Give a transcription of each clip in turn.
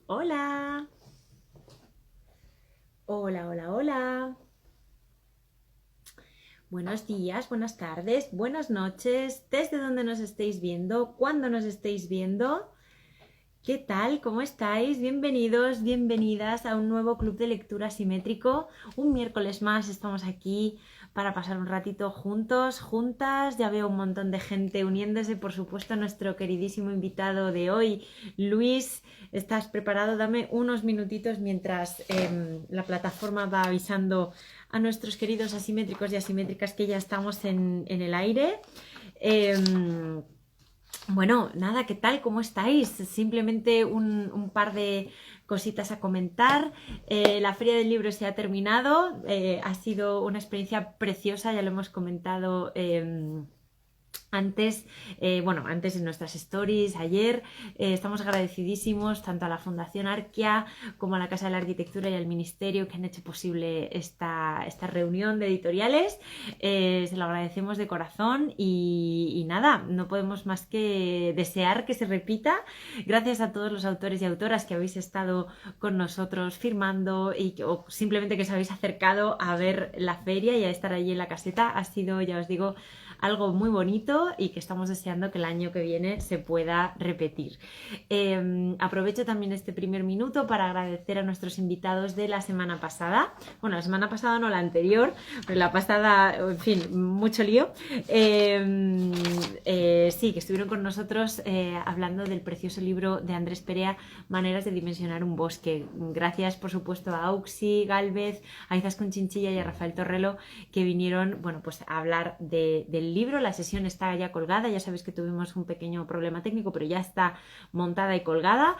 Hola, hola, hola, hola. Buenos días, buenas tardes, buenas noches, desde donde nos estéis viendo, cuándo nos estéis viendo. ¿Qué tal? ¿Cómo estáis? Bienvenidos, bienvenidas a un nuevo club de lectura simétrico. Un miércoles más estamos aquí para pasar un ratito juntos, juntas. Ya veo un montón de gente uniéndose, por supuesto, nuestro queridísimo invitado de hoy, Luis. ¿Estás preparado? Dame unos minutitos mientras la plataforma va avisando a nuestros queridos asimétricos y asimétricas que ya estamos en el aire. Bueno, nada, ¿qué tal? ¿Cómo estáis? Simplemente un par de cositas a comentar. La Feria del Libro se ha terminado. Ha sido una experiencia preciosa, ya lo hemos comentado. Antes, antes en nuestras stories, ayer, estamos agradecidísimos tanto a la Fundación Arquia como a la Casa de la Arquitectura y al Ministerio que han hecho posible esta reunión de editoriales. Se lo agradecemos de corazón y nada, no podemos más que desear que se repita. Gracias a todos los autores y autoras que habéis estado con nosotros firmando o simplemente que os habéis acercado a ver la feria y a estar allí en la caseta. Ha sido, ya os digo, algo muy bonito y que estamos deseando que el año que viene se pueda repetir. Aprovecho también este primer minuto para agradecer a nuestros invitados de la semana pasada. Bueno, la semana pasada no, la anterior, pero la pasada, en fin, mucho lío. Sí, que estuvieron con nosotros hablando del precioso libro de Andrés Perea, Maneras de dimensionar un bosque. Gracias, por supuesto, a Auxi Gálvez, a Izaskun Chinchilla y a Rafael Torrelo, que vinieron, bueno, pues a hablar del libro. La sesión está ya colgada, ya sabéis que tuvimos un pequeño problema técnico, pero ya está montada y colgada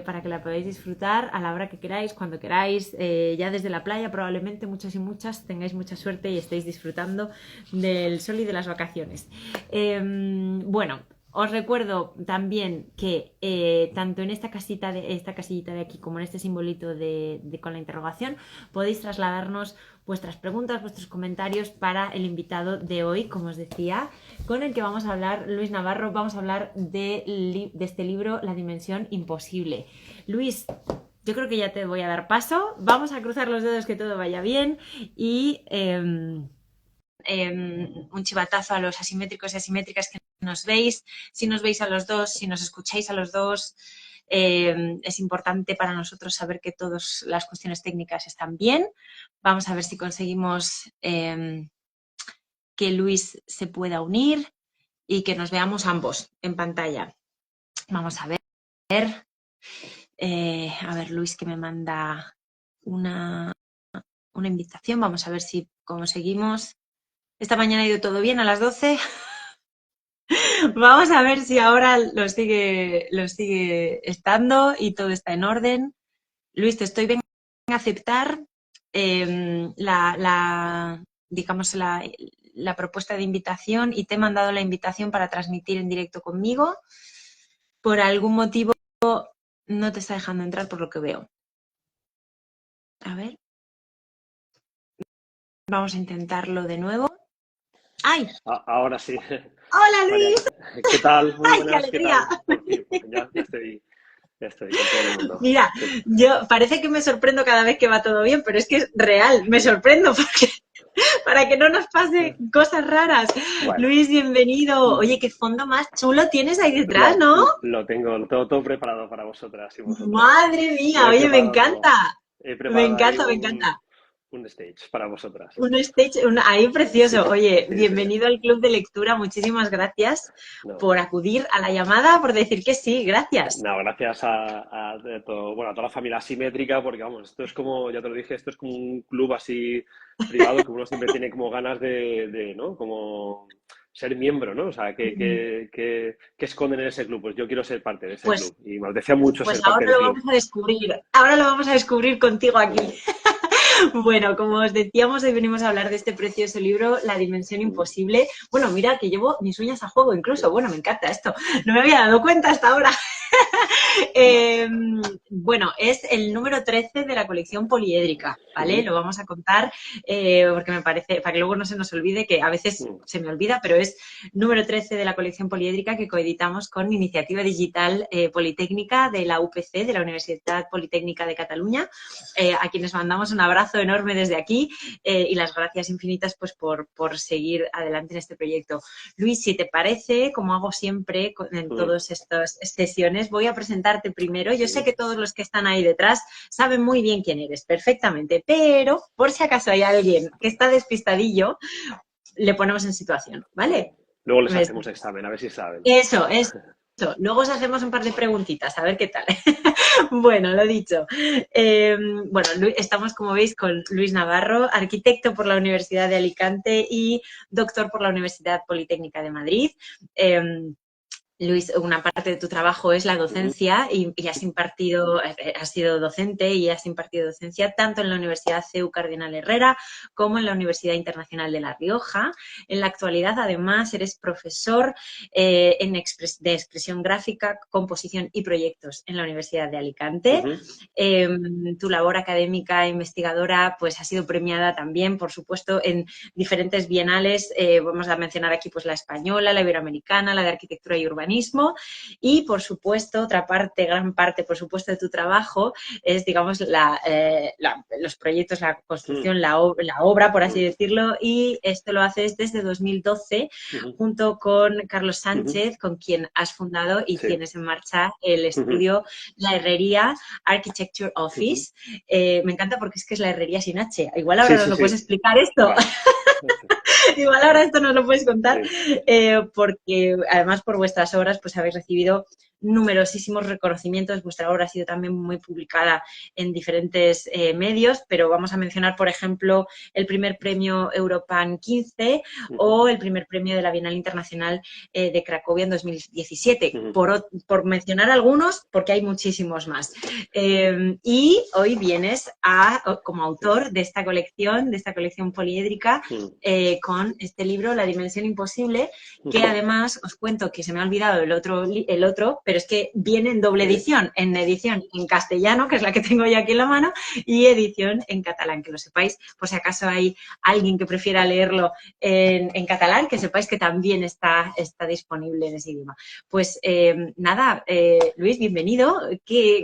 para que la podáis disfrutar a la hora que queráis, cuando queráis, ya desde la playa probablemente muchos y muchas tengáis mucha suerte y estéis disfrutando del sol y de las vacaciones. Bueno, os recuerdo también que tanto en esta casillita de aquí como en este simbolito con la interrogación podéis trasladarnos vuestras preguntas, vuestros comentarios para el invitado de hoy, como os decía, con el que vamos a hablar, Luis Navarro. Vamos a hablar de este libro, La Dimensión Imposible. Luis, yo creo que ya te voy a dar paso. Vamos a cruzar los dedos que todo vaya bien y un chivatazo a los asimétricos y asimétricas que nos veis. Si nos veis a los dos, si nos escucháis a los dos, es importante para nosotros saber que todas las cuestiones técnicas están bien. Vamos a ver si conseguimos que Luis se pueda unir y que nos veamos ambos en pantalla. Vamos a ver. A ver, Luis, que me manda una invitación. Vamos a ver si conseguimos. Esta mañana ha ido todo bien a las 12. Vamos a ver si ahora lo sigue estando y todo está en orden. Luis, te estoy venga a aceptar digamos, la propuesta de invitación y te he mandado la invitación para transmitir en directo conmigo. Por algún motivo no te está dejando entrar por lo que veo. A ver. Vamos a intentarlo de nuevo. ¡Ay! Ahora sí. ¡Hola, María, Luis! ¿qué tal? Muy ¡Ay, qué buenas, ¿qué alegría! tal? Por fin, ya estoy con todo el mundo. Mira, yo parece que me sorprendo cada vez que va todo bien, pero es que es real, me sorprendo porque para que no nos pase cosas raras. Bueno, Luis, bienvenido. Oye, qué fondo más chulo tienes ahí detrás, lo, ¿no? lo tengo todo preparado para vosotras y vosotros. Madre mía, Lo he oye, me preparado encanta. todo. He Me preparado ahí encanta, me encanta. un stage para vosotras. Un stage, ahí Sí, precioso. Oye, sí, sí. bienvenido al club de lectura. Muchísimas gracias No. por acudir a la llamada, por decir que sí. Gracias. No, gracias a toda la familia asimétrica, porque vamos, esto es como, ya te lo dije, esto es como un club así privado que uno siempre tiene como ganas ¿no? Como ser miembro, ¿no? O sea, ¿qué esconden en ese club? Pues yo quiero ser parte de ese Pues, club y me apetecía mucho pues ser ahora parte del lo club. vamos a descubrir. Ahora lo vamos a descubrir contigo aquí. Bueno, como os decíamos, hoy venimos a hablar de este precioso libro, La Dimensión Mm, Imposible. Bueno, mira que llevo mis uñas a juego incluso. Bueno, me encanta esto. No me había dado cuenta hasta ahora. vale. Eh, bueno, es el número 13 de la colección poliédrica, ¿vale? Mm, Lo vamos a contar porque me parece, para que luego no se nos olvide, que a veces mm, se me olvida, pero es número 13 de la colección poliédrica que coeditamos con Iniciativa Digital Politécnica de la UPC, de la Universidad Politécnica de Cataluña, a quienes mandamos un abrazo enorme desde aquí y las gracias infinitas pues, por seguir adelante en este proyecto. Luis, si te parece, como hago siempre en mm, todas estas sesiones, voy a presentarte primero. Yo sé sí. que todos los que están ahí detrás saben muy bien quién eres, perfectamente, pero por si acaso hay alguien que está despistadillo, le ponemos en situación, Vale. ¿vale? Luego les hacemos examen, a ver si saben. Eso. Luego os hacemos un par de preguntitas, a ver qué tal. Bueno, lo dicho. Bueno, estamos, como veis, con Luis Navarro, arquitecto por la Universidad de Alicante y doctor por la Universidad Politécnica de Madrid. Luis, una parte de tu trabajo es la Mm, docencia y has sido docente y has impartido docencia tanto en la Universidad CEU Cardenal Herrera como en la Universidad Internacional de La Rioja. En la actualidad, además, eres profesor de expresión gráfica, composición y proyectos en la Universidad de Alicante. ujú, Eh, Tu labor académica e investigadora pues, ha sido premiada también, por supuesto, en diferentes bienales. Vamos a mencionar aquí pues, la española, la iberoamericana, la de arquitectura y urbanismo. Y, por supuesto, otra parte, gran parte, por supuesto, de tu trabajo es, digamos, los proyectos, la mm, construcción, la obra, por así mm, decirlo. Y esto lo haces desde 2012 ujú, junto con Carlos ujú, Sánchez, con quien has fundado y sí. tienes en marcha el Ujú, estudio La Herrería Architecture ujú. Office. Me encanta porque es que es la herrería sin H. Igual Sí, ahora nos sí, lo puedes sí. explicar esto. Vale. Igual ahora esto nos lo puedes contar, Sí. porque además por vuestras obras pues habéis recibido numerosísimos reconocimientos. Vuestra obra ha sido también muy publicada en diferentes medios, pero vamos a mencionar, por ejemplo, el primer premio Europan 15 Ujú, o el primer premio de la Bienal Internacional de Cracovia en 2017, ujú. por mencionar algunos, porque hay muchísimos más. Y hoy vienes como autor de esta colección poliédrica, Mm, con este libro, La Dimensión Imposible, que ujú. además os cuento que se me ha olvidado el otro, pero es que viene en doble Sí. edición, en edición en castellano, que es la que tengo yo aquí en la mano, y edición en catalán, que lo sepáis, por si acaso hay alguien que prefiera leerlo en catalán, que sepáis que también está disponible en ese idioma. Pues nada, Luis, bienvenido.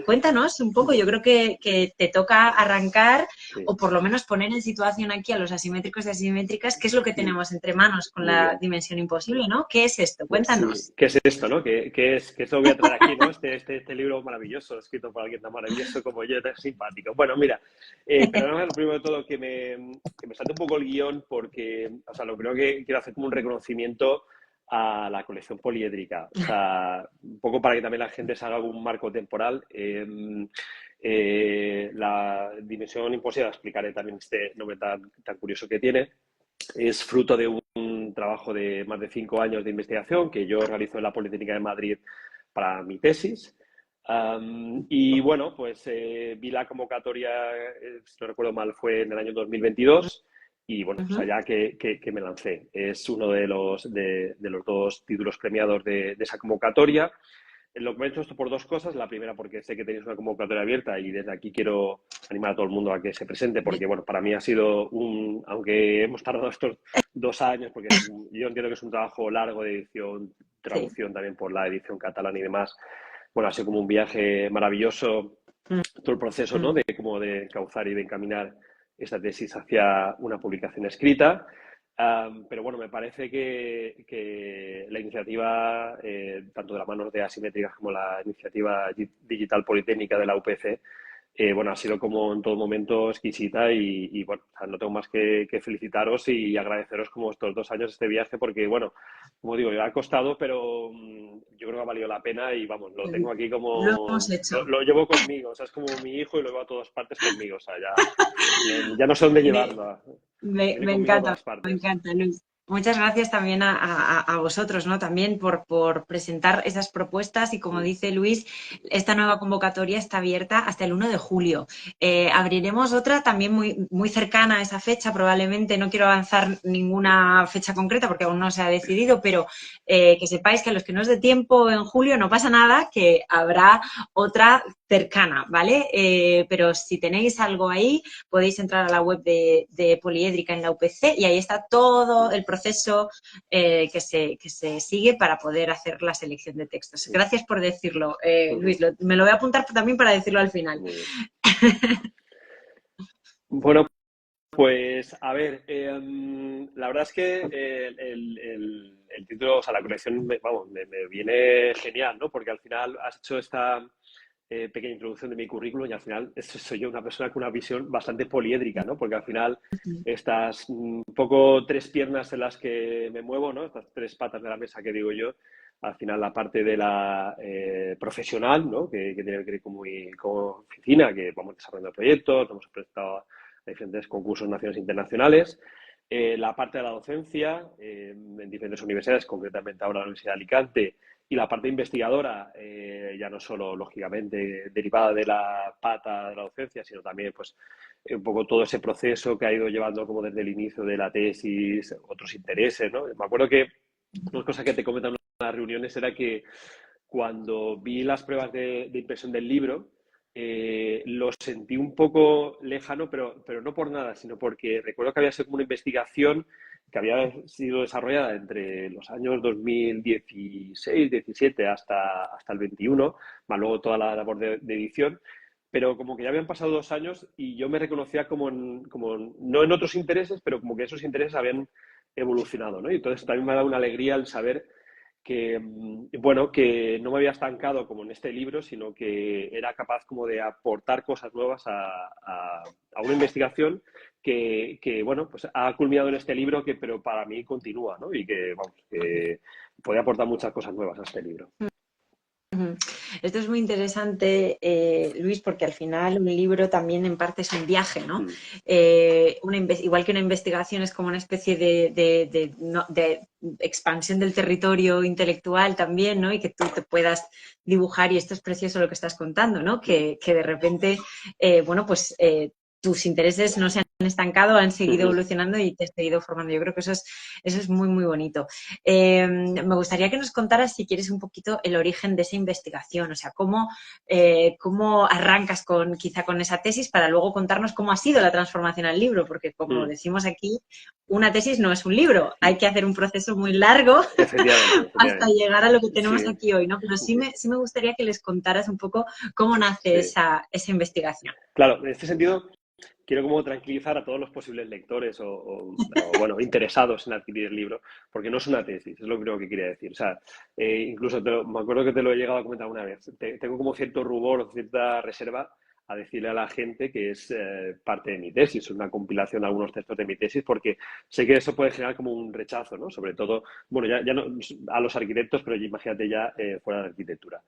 Cuéntanos un poco, yo creo que te toca arrancar Sí. o por lo menos poner en situación aquí a los asimétricos y asimétricas, qué es lo que Mm, tenemos entre manos con muy la bien. dimensión imposible, ¿no? ¿Qué es esto? Pues sí, Cuéntanos. ¿qué es esto, no? ¿Qué es lo que voy a traer aquí, no? Este libro maravilloso, escrito por alguien tan maravilloso como yo, tan simpático. Bueno, mira, perdóname, lo primero de todo que me salte un poco el guión porque, o sea, lo primero que quiero hacer como un reconocimiento a la colección poliédrica. O sea, un poco para que también la gente se haga un marco temporal. La dimensión imposible, explicaré también este nombre tan curioso que tiene. Es fruto de un trabajo de más de 5 años de investigación que yo realizo en la Politécnica de Madrid para mi tesis. Y bueno, pues vi la convocatoria, si no recuerdo mal, fue en el año 2022 y bueno, pues Ujú. allá que me lancé. Es uno de los dos títulos premiados de esa convocatoria. Lo comento esto por dos cosas. La primera, porque sé que tenéis una convocatoria abierta y desde aquí quiero animar a todo el mundo a que se presente, porque bueno, para mí ha sido aunque hemos tardado estos 2 años, porque yo entiendo que es un trabajo largo de edición, Sí. traducción también por la edición catalana y demás. Bueno, ha sido como un viaje maravilloso Mm, todo el proceso, ¿no? mm. De como de encauzar y de encaminar esta tesis hacia una publicación escrita. Pero bueno, me parece que la iniciativa, tanto de la mano de Asimétricas como la iniciativa digital politécnica de la UPC, bueno, ha sido como en todo momento exquisita y bueno, o sea, no tengo más que felicitaros y agradeceros como estos 2 años este viaje porque, bueno, como digo, ha costado, pero yo creo que ha valido la pena y vamos, lo tengo aquí Lo hemos como, hecho. lo llevo conmigo, o sea, es como mi hijo y lo llevo a todas partes conmigo, o sea, ya no sé dónde Me, llevarlo, me viene conmigo a encanta, todas partes. Luis. Muchas gracias también a vosotros, ¿no? También por presentar esas propuestas y como Mm, dice Luis, esta nueva convocatoria está abierta hasta el 1 de julio. Abriremos otra también muy cercana a esa fecha, probablemente no quiero avanzar ninguna fecha concreta porque aún no se ha decidido, pero que sepáis que a los que no os dé tiempo en julio no pasa nada, que habrá otra cercana, ¿vale? Pero si tenéis algo ahí, podéis entrar a la web de Poliédrica en la UPC y ahí está todo el proceso que se sigue para poder hacer la selección de textos. mm, Gracias por decirlo, ujú, Luis. Me lo voy a apuntar también para decirlo al final. muy bien. Bueno, pues a ver, la verdad es que el título, o sea, la colección, vamos, me viene genial, ¿no? Porque al final has hecho esta pequeña introducción de mi currículum y al final soy yo una persona con una visión bastante poliédrica, ¿no? Porque al final estas un poco tres piernas en las que me muevo, ¿no? Estas tres patas de la mesa que digo yo, al final la parte de la profesional, ¿no? Que tiene que ver con mi como oficina, que vamos desarrollando proyectos, hemos presentado a diferentes concursos nacionales e internacionales. La parte de la docencia en diferentes universidades, concretamente ahora la Universidad de Alicante, y la parte investigadora, ya no solo, lógicamente, derivada de la pata de la docencia, sino también, pues, un poco todo ese proceso que ha ido llevando como desde el inicio de la tesis, otros intereses, ¿no? Me acuerdo que una cosa que te comentan en las reuniones era que cuando vi las pruebas de impresión del libro, lo sentí un poco lejano, pero no por nada, sino porque recuerdo que había sido como una investigación que había sido desarrollada entre los años 2016, 17 hasta el 21, más luego toda la labor de edición, pero como que ya habían pasado 2 años y yo me reconocía no en otros intereses, pero como que esos intereses habían evolucionado, ¿no? Y entonces también me ha dado una alegría el saber que, bueno, que no me había estancado como en este libro, sino que era capaz como de aportar cosas nuevas a una investigación bueno, pues ha culminado en este libro pero para mí continúa, ¿no? Y que, vamos, que puede aportar muchas cosas nuevas a este libro. Esto es muy interesante, Luis, porque al final un libro también en parte es un viaje, ¿no? Mm, Igual que una investigación es como una especie de expansión del territorio intelectual también, ¿no? Y que tú te puedas dibujar, y esto es precioso lo que estás contando, ¿no? mm, Que de repente, bueno, pues tus intereses no se han estancado, han seguido ujú. evolucionando y te has seguido formando. Yo creo que eso es muy, muy bonito. Me gustaría que nos contaras, si quieres, un poquito el origen de esa investigación, o sea, cómo arrancas quizá con esa tesis para luego contarnos cómo ha sido la transformación al libro, porque como Mm, decimos aquí, una tesis no es un libro, hay mm. que hacer un proceso muy largo Efectivamente, hasta efectivamente. llegar a lo que Sí, tenemos aquí hoy, ¿no? Pero ujú, sí me gustaría que les contaras un poco cómo nace sí. esa investigación. Claro, en este sentido, quiero como tranquilizar a todos los posibles lectores bueno, interesados en adquirir el libro, porque no es una tesis, es lo primero que quería decir. O sea, incluso me acuerdo que te lo he llegado a comentar una vez. Tengo como cierto rubor o cierta reserva a decirle a la gente que es parte de mi tesis, una compilación de algunos textos de mi tesis, porque sé que eso puede generar como un rechazo, ¿no? Sobre todo, bueno, ya no a los arquitectos, pero imagínate ya fuera de arquitectura.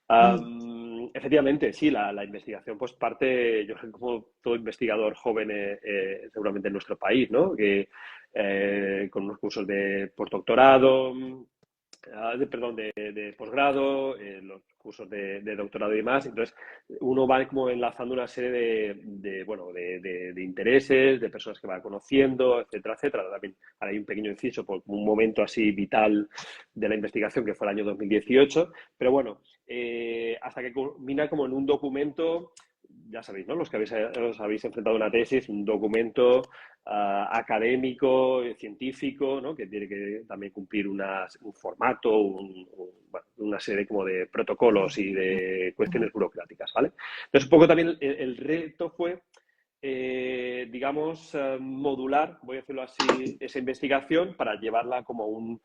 Mm. Efectivamente, sí, la investigación pues parte, yo creo que como todo investigador joven seguramente en nuestro país, ¿no? Que con unos cursos de postdoctorado, perdón, de posgrado, los cursos de doctorado y demás. Entonces, uno va como enlazando una serie bueno, de intereses, de personas que va conociendo, etcétera, etcétera. También hay un pequeño inciso por un momento así vital de la investigación que fue el año 2018. Pero bueno, hasta que culmina como en un documento, ya sabéis, ¿no? Los que os habéis enfrentado a una tesis, un documento académico, científico, ¿no? Que tiene que también cumplir un formato, bueno, una serie como de protocolos y de cuestiones burocráticas, ¿vale? Entonces, un poco también el reto fue, digamos, modular, voy a decirlo así, esa investigación para llevarla como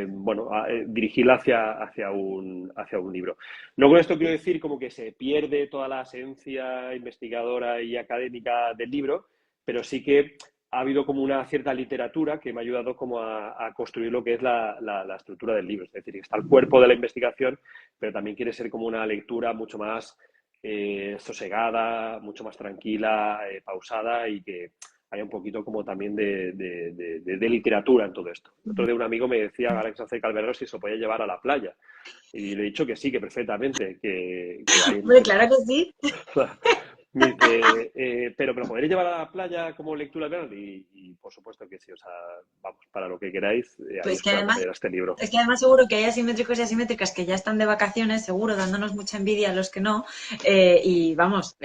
bueno, dirigirla hacia un libro. No con esto quiero decir como que se pierde toda la esencia investigadora y académica del libro, pero sí que ha habido como una cierta literatura que me ha ayudado como a construir lo que es la estructura del libro. Es decir, está el cuerpo de la investigación, pero también quiere ser como una lectura mucho más sosegada, mucho más tranquila, pausada y que haya un poquito como también de literatura en todo esto. Otro de un amigo me decía, Alex hace Calverón, si se lo podía llevar a la playa. Y le he dicho que sí, que perfectamente, que hay Hombre, claro que sí. pero me lo podréis llevar a la playa como lectura de verano y por supuesto que sí, o sea, vamos, para lo que queráis, ahí Pues os que puedo además, acompañar a este libro. es que además seguro que hay asimétricos y asimétricas que ya están de vacaciones, seguro, dándonos mucha envidia a los que no. Y vamos,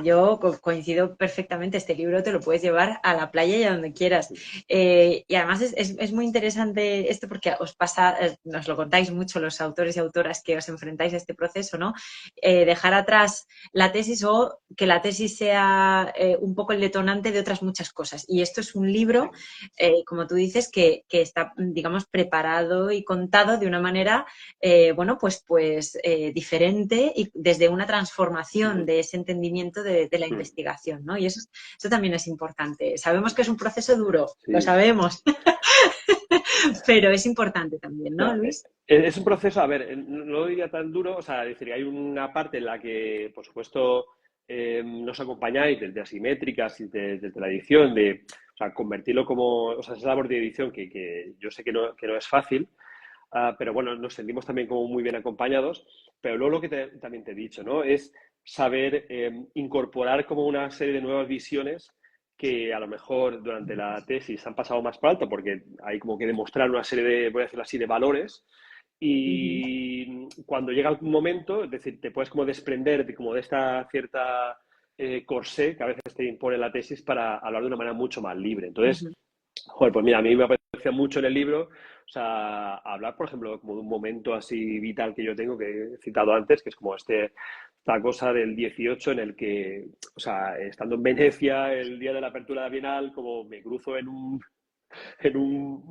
yo coincido perfectamente. Este libro te lo puedes llevar a la playa y a donde quieras. Y además es muy interesante esto porque os pasa, nos lo contáis mucho los autores y autoras que os enfrentáis a este proceso, ¿no? Dejar atrás la tesis o que la tesis sea un poco el detonante de otras muchas cosas. Y esto es un Sí. libro como tú dices, que está, digamos, preparado y contado de una manera, bueno, diferente y desde una transformación de ese entendimiento de la investigación, ¿no? Y eso también es importante. Sabemos que es un proceso duro, lo Sí. sabemos, pero es importante también, ¿no, No, Luis? es un proceso, a ver, no lo diría tan duro, o sea, es decir, hay una parte en la que, por supuesto, nos acompañáis desde asimétricas y desde la edición, o sea, convertirlo como, o sea, esa labor de edición que yo sé que no es fácil, pero bueno, nos sentimos también como muy bien acompañados, pero luego lo que también te he dicho, ¿no? Es saber incorporar como una serie de nuevas visiones que a lo mejor durante la tesis han pasado más por alto porque hay como que demostrar una serie de, voy a decirlo así, de valores Uh -huh. y cuando llega algún momento, es decir, te puedes como desprender de como de esta cierta corsé que a veces te impone la tesis para hablar de una manera mucho más libre. Uh Entonces, -huh. joder, pues mira, a mí me aprecia mucho en el libro, o sea, hablar, por ejemplo, como de un momento así vital que yo tengo, que he citado antes, que es como esta cosa del 18 en el que, o sea, estando en Venecia el día de la apertura de la Bienal, como me cruzo en un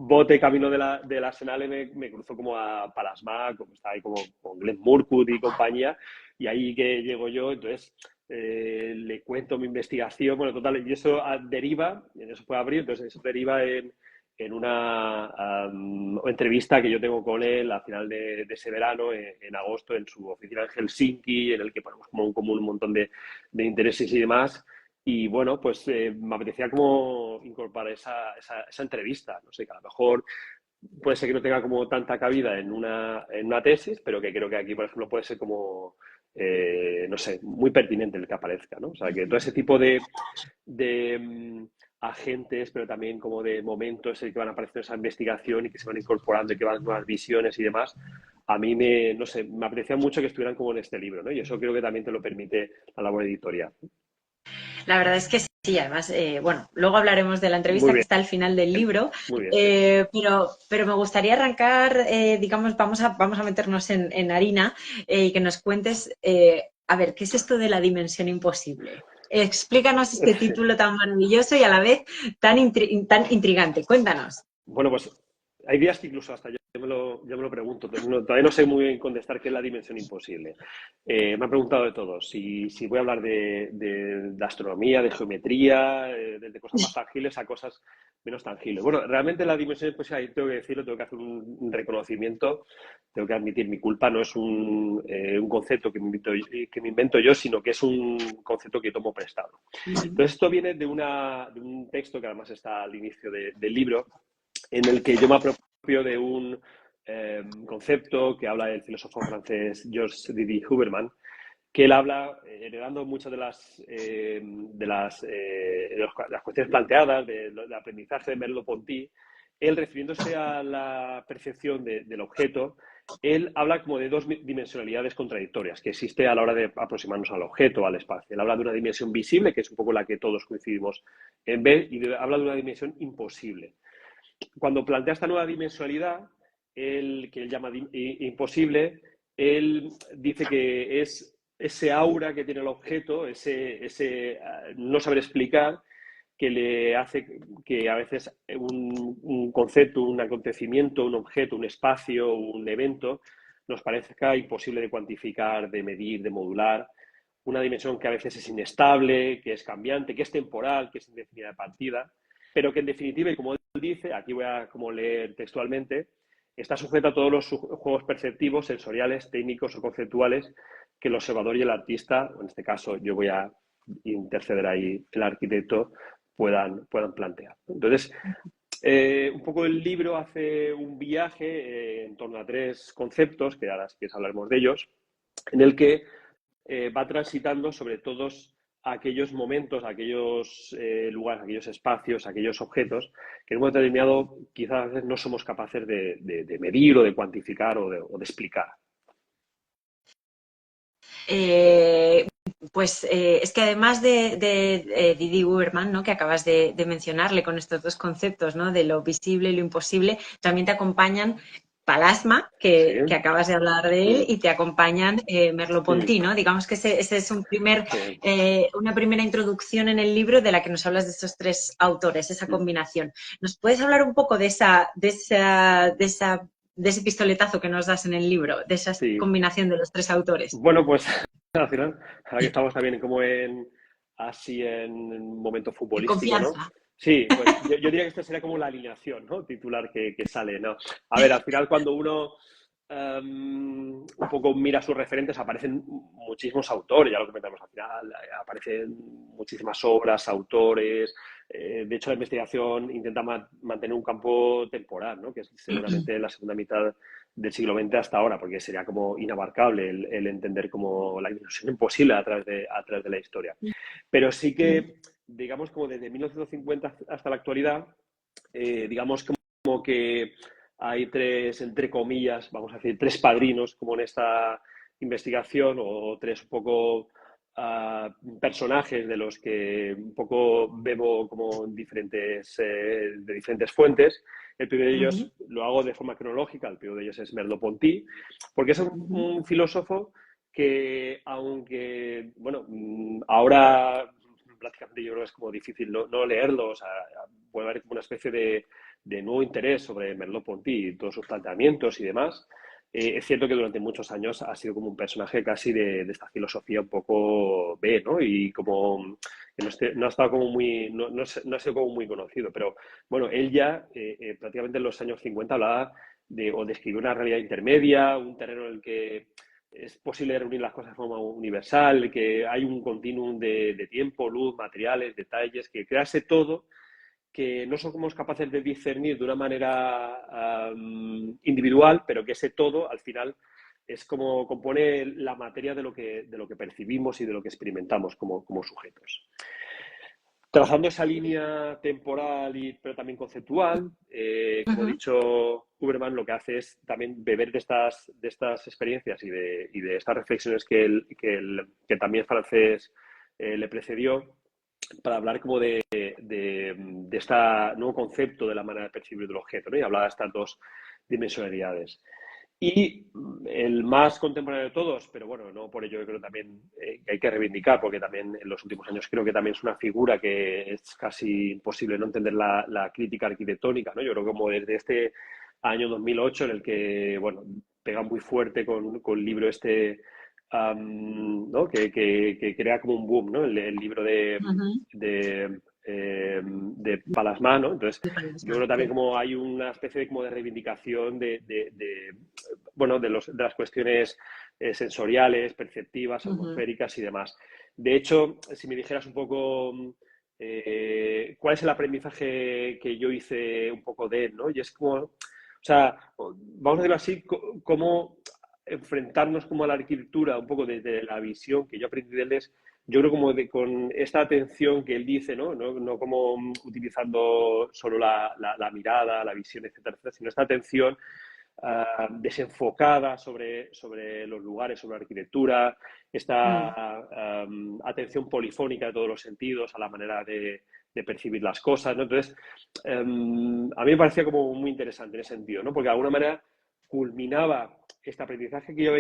bote camino de la Senale, me cruzo como a Palasma, como está ahí como con Glenn Murcutt y compañía, y ahí que llego yo, entonces le cuento mi investigación, bueno, total, y eso deriva, en eso puede abrir, entonces eso deriva en una entrevista que yo tengo con él a final de ese verano, en agosto, en su oficina en Helsinki, en el que ponemos como un común un montón de intereses y demás. Y bueno, pues me apetecía como incorporar esa entrevista. No sé, que a lo mejor puede ser que no tenga como tanta cabida en una tesis, pero que creo que aquí, por ejemplo, puede ser como, no sé, muy pertinente el que aparezca, ¿no? O sea, que todo ese tipo de agentes, pero también como de momentos en el que van apareciendo esa investigación y que se van incorporando y que van nuevas visiones y demás, a mí no sé, me aprecia mucho que estuvieran como en este libro, ¿no? Y eso creo que también te lo permite la labor editorial. La verdad es que sí, además, bueno, luego hablaremos de la Muy entrevista que bien, está al final del libro, muy bien. pero me gustaría arrancar, digamos, vamos a meternos en harina y que nos cuentes, a ver, ¿qué es esto de la dimensión imposible? Explícanos este título tan maravilloso y a la vez tan intrigante. Cuéntanos. Bueno, pues hay días que incluso hasta yo me lo pregunto. Todavía no sé muy bien contestar qué es la dimensión imposible. Me han preguntado de todo. Si voy a hablar de astronomía, de geometría, de cosas más tangibles a cosas menos tangibles. Bueno, realmente la dimensión imposible, ahí tengo que decirlo, tengo que hacer un reconocimiento, tengo que admitir mi culpa. No es un concepto que me invento yo, sino que es un concepto que tomo prestado. Entonces, esto viene de un texto que además está al inicio del libro, en el que yo me apropio de un concepto que habla el filósofo francés Georges Didi Huberman, que él habla, heredando muchas de las cuestiones planteadas, del aprendizaje de Merleau-Ponty, él, refiriéndose a la percepción del objeto, él habla como de dos dimensionalidades contradictorias que existe a la hora de aproximarnos al objeto, al espacio. Él habla de una dimensión visible, que es un poco la que todos coincidimos en ver, y habla de una dimensión imposible. Cuando plantea esta nueva dimensionalidad, que él llama imposible, él dice que es ese aura que tiene el objeto, ese no saber explicar, que le hace que a veces un concepto, un acontecimiento, un objeto, un espacio, un evento, nos parezca imposible de cuantificar, de medir, de modular. Una dimensión que a veces es inestable, que es cambiante, que es temporal, que es indefinida de partida, pero que en definitiva, y como él dice, aquí voy a como leer textualmente, está sujeta a todos los juegos perceptivos, sensoriales, técnicos o conceptuales que el observador y el artista, en este caso yo voy a interceder ahí el arquitecto, puedan plantear. Entonces, un poco el libro hace un viaje en torno a tres conceptos, que ahora si quieres hablaremos de ellos, en el que va transitando sobre todos aquellos momentos, aquellos lugares, aquellos espacios, aquellos objetos que en un momento determinado quizás a veces no somos capaces de medir o de cuantificar o de explicar. Es que además de Didi Uberman, ¿no? Que acabas de mencionarle con estos dos conceptos, ¿no? De lo visible y lo imposible, también te acompañan Palasma, Sí. que acabas de hablar de él, y te acompañan Merleau-Ponty, ¿no? Digamos que ese es una primera introducción en el libro de la que nos hablas de estos tres autores, esa combinación. ¿Nos puedes hablar un poco de ese pistoletazo que nos das en el libro, de esa combinación de los tres autores? Bueno, pues al final, ahora que estamos también como así en un momento futbolístico, ¿no? Sí, pues yo diría que esta sería como la alineación, ¿no? Titular que sale, ¿no? A ver, al final cuando uno un poco mira sus referentes, aparecen muchísimos autores, ya lo comentamos al final, aparecen muchísimas obras, autores. De hecho, la investigación intenta mantener un campo temporal, ¿no? Que es seguramente la segunda mitad del siglo XX hasta ahora, porque sería como inabarcable el entender como la dimensión imposible a través de la historia. Pero sí que, digamos, como desde 1950 hasta la actualidad, digamos como que hay tres, entre comillas, vamos a decir, tres padrinos como en esta investigación, o tres un poco personajes de los que un poco bebo como de diferentes fuentes. El primero de ellos lo hago de forma cronológica, el primero de ellos es Merleau-Ponty, porque es un filósofo que, aunque, bueno, ahora prácticamente yo creo que es como difícil no leerlo, o sea, puede haber como una especie de nuevo interés sobre Merleau-Ponty y todos sus planteamientos y demás. Es cierto que durante muchos años ha sido como un personaje casi de esta filosofía un poco B, ¿no? Y como que no ha estado como muy, no ha sido como muy conocido, pero bueno, él ya prácticamente en los años 50 hablaba o describió una realidad intermedia, un terreno en el que es posible reunir las cosas de forma universal, que hay un continuum de tiempo, luz, materiales, detalles, que crease todo, que no somos capaces de discernir de una manera individual, pero que ese todo al final es como compone la materia de lo que percibimos y de lo que experimentamos como sujetos. Trazando esa línea temporal pero también conceptual, como he dicho, Huberman lo que hace es también beber de estas experiencias y de estas reflexiones que también francés le precedió, para hablar como de este nuevo concepto de la manera de percibir del objeto, ¿no? Y hablar de estas dos dimensionalidades. Y el más contemporáneo de todos, pero bueno, no por ello yo creo también que hay que reivindicar, porque también en los últimos años creo que también es una figura que es casi imposible no entender la crítica arquitectónica, ¿no? Yo creo que como desde este año 2008 en el que, bueno, pega muy fuerte con el libro ¿no? que crea como un boom, ¿no? El libro de Palasma, ¿no? Entonces, yo creo también como hay una especie de reivindicación bueno, de las cuestiones sensoriales, perceptivas, atmosféricas y demás. De hecho, si me dijeras un poco cuál es el aprendizaje que yo hice un poco de él, ¿no? Y es como, o sea, vamos a decirlo así, cómo enfrentarnos como a la arquitectura un poco desde la visión que yo aprendí de él es, yo creo como con esta atención que él dice, no como utilizando solo la mirada, la visión, etcétera, etcétera, sino esta atención desenfocada sobre los lugares, sobre la arquitectura, esta atención polifónica de todos los sentidos, a la manera de percibir las cosas, ¿no? Entonces, a mí me parecía como muy interesante en ese sentido, ¿no? Porque de alguna manera culminaba este aprendizaje que yo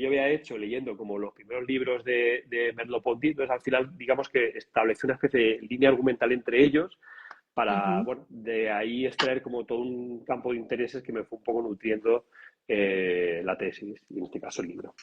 había hecho leyendo como los primeros libros de Merleau-Ponty. Entonces, al final, digamos que estableció una especie de línea argumental entre ellos para, bueno, de ahí extraer como todo un campo de intereses que me fue un poco nutriendo la tesis, y en este caso el libro.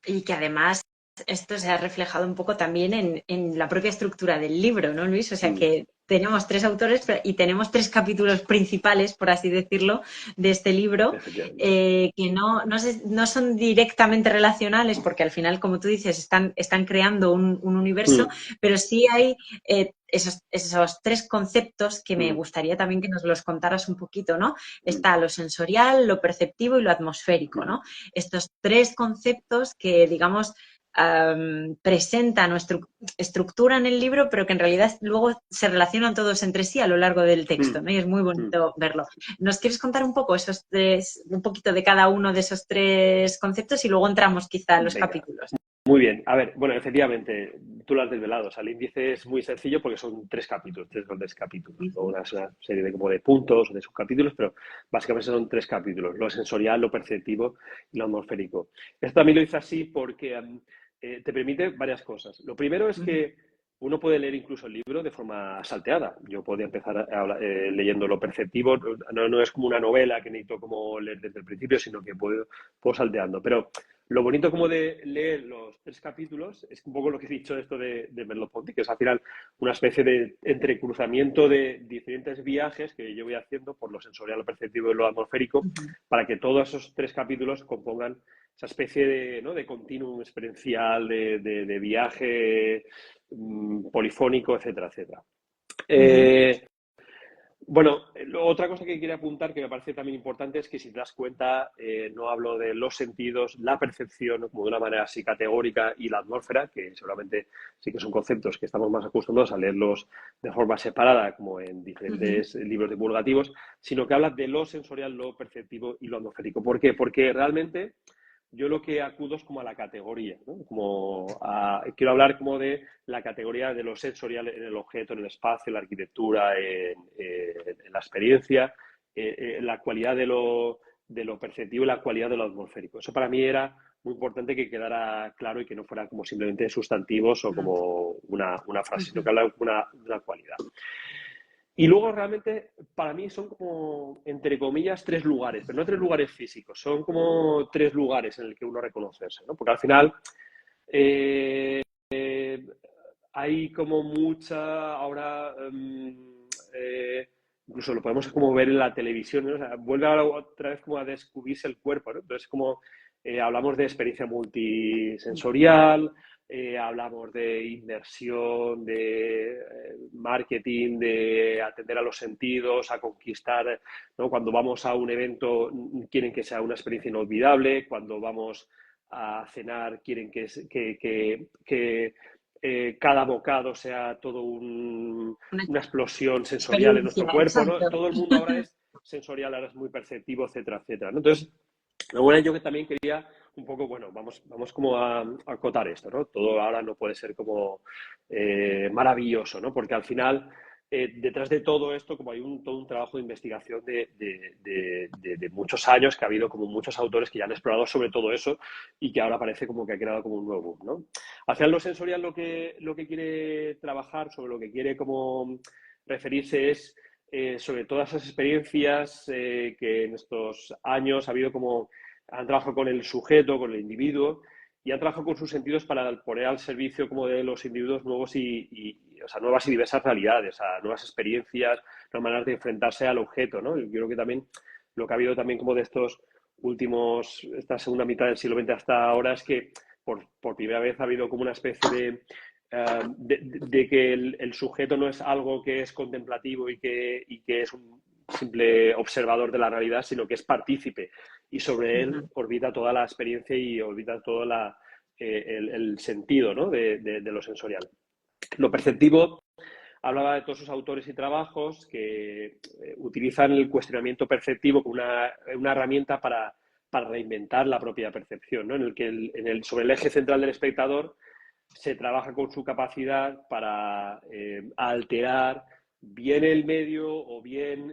Y que además esto se ha reflejado un poco también en la propia estructura del libro, ¿no, Luis? O sea, que tenemos tres autores y tenemos tres capítulos principales, por así decirlo, de este libro, que no son directamente relacionales, porque al final, como tú dices, están creando un universo, pero sí hay esos tres conceptos que me Mm, gustaría también que nos los contaras un poquito, ¿no? mm, Está lo sensorial, lo perceptivo y lo atmosférico, mm. ¿no? Estos tres conceptos que, digamos, presentan o estructuran el libro, pero que en realidad luego se relacionan todos entre sí a lo largo del texto, Mm, ¿no? Y es muy mm. bonito verlo. ¿Nos quieres contar un poco un poquito de cada uno de esos tres conceptos y luego entramos quizá a los Venga, capítulos? muy bien. A ver, bueno, efectivamente, tú lo has desvelado. O sea, el índice es muy sencillo porque son tres capítulos, tres grandes capítulos. Luego una serie de, como de puntos o de subcapítulos, pero básicamente son tres capítulos: lo sensorial, lo perceptivo y lo atmosférico. Esto también lo hice así porque te permite varias cosas. Lo primero es que uno puede leer incluso el libro de forma salteada. Yo podía empezar leyendo lo perceptivo. No es como una novela que necesito como leer desde el principio, sino que puedo salteando. Pero lo bonito como de leer los tres capítulos es un poco lo que he dicho esto de Merleau-Ponty, que es al final una especie de entrecruzamiento de diferentes viajes que yo voy haciendo por lo sensorial, lo perceptivo y lo atmosférico, para que todos esos tres capítulos compongan esa especie de, ¿no?, de continuum experiencial, de viaje polifónico, etcétera, etcétera. Bueno, otra cosa que quería apuntar que me parece también importante es que, si te das cuenta, no hablo de los sentidos, la percepción, ¿no?, como de una manera así categórica, y la atmósfera, que seguramente sí que son conceptos que estamos más acostumbrados a leerlos de forma separada, como en diferentes libros divulgativos, sino que habla de lo sensorial, lo perceptivo y lo atmosférico. ¿Por qué? Porque realmente yo lo que acudo es como a la categoría, ¿no? Quiero hablar como de la categoría de lo sensorial en el objeto, en el espacio, en la arquitectura, en la experiencia, la cualidad de lo perceptivo y la cualidad de lo atmosférico. Eso para mí era muy importante que quedara claro y que no fuera como simplemente sustantivos o como una frase, sino que habla de una cualidad. Y luego realmente para mí son como, entre comillas, tres lugares, pero no tres lugares físicos, son como tres lugares en el que uno reconocerse, ¿no? Porque al final hay como mucha, ahora, incluso lo podemos como ver en la televisión, ¿no? O sea, vuelve ahora otra vez como a descubrirse el cuerpo, ¿no? Entonces como hablamos de experiencia multisensorial, hablamos de inmersión, de marketing, de atender a los sentidos, a conquistar, ¿no? Cuando vamos a un evento quieren que sea una experiencia inolvidable, cuando vamos a cenar quieren que cada bocado sea todo Una una explosión sensorial en experiencia, nuestro cuerpo, ¿no? exacto. Todo el mundo ahora es sensorial, ahora es muy perceptivo, etcétera, etcétera, ¿no? Entonces, lo bueno, yo que también quería un poco, bueno, vamos como a acotar esto, ¿no? Todo ahora no puede ser como maravilloso, ¿no? Porque al final, detrás de todo esto, como hay todo un trabajo de investigación de muchos años, que ha habido como muchos autores que ya han explorado sobre todo eso y que ahora parece como que ha creado como un nuevo boom, ¿no? Al final, lo sensorial lo que quiere trabajar, sobre lo que quiere como referirse es sobre todas esas experiencias que en estos años ha habido como han trabajado con el sujeto, con el individuo, y han trabajado con sus sentidos para poner al servicio como de los individuos nuevos o sea, nuevas y diversas realidades, a nuevas experiencias, nuevas maneras de enfrentarse al objeto, ¿no? Yo creo que también lo que ha habido también como de esta segunda mitad del siglo XX hasta ahora es que por primera vez ha habido como una especie de que el sujeto no es algo que es contemplativo y que es un simple observador de la realidad, sino que es partícipe, y sobre él orbita toda la experiencia y orbita todo el sentido, ¿no?, de lo sensorial. Lo perceptivo, hablaba de todos sus autores y trabajos que utilizan el cuestionamiento perceptivo como una herramienta para reinventar la propia percepción, ¿no? En el que sobre el eje central del espectador se trabaja con su capacidad para alterar bien el medio o bien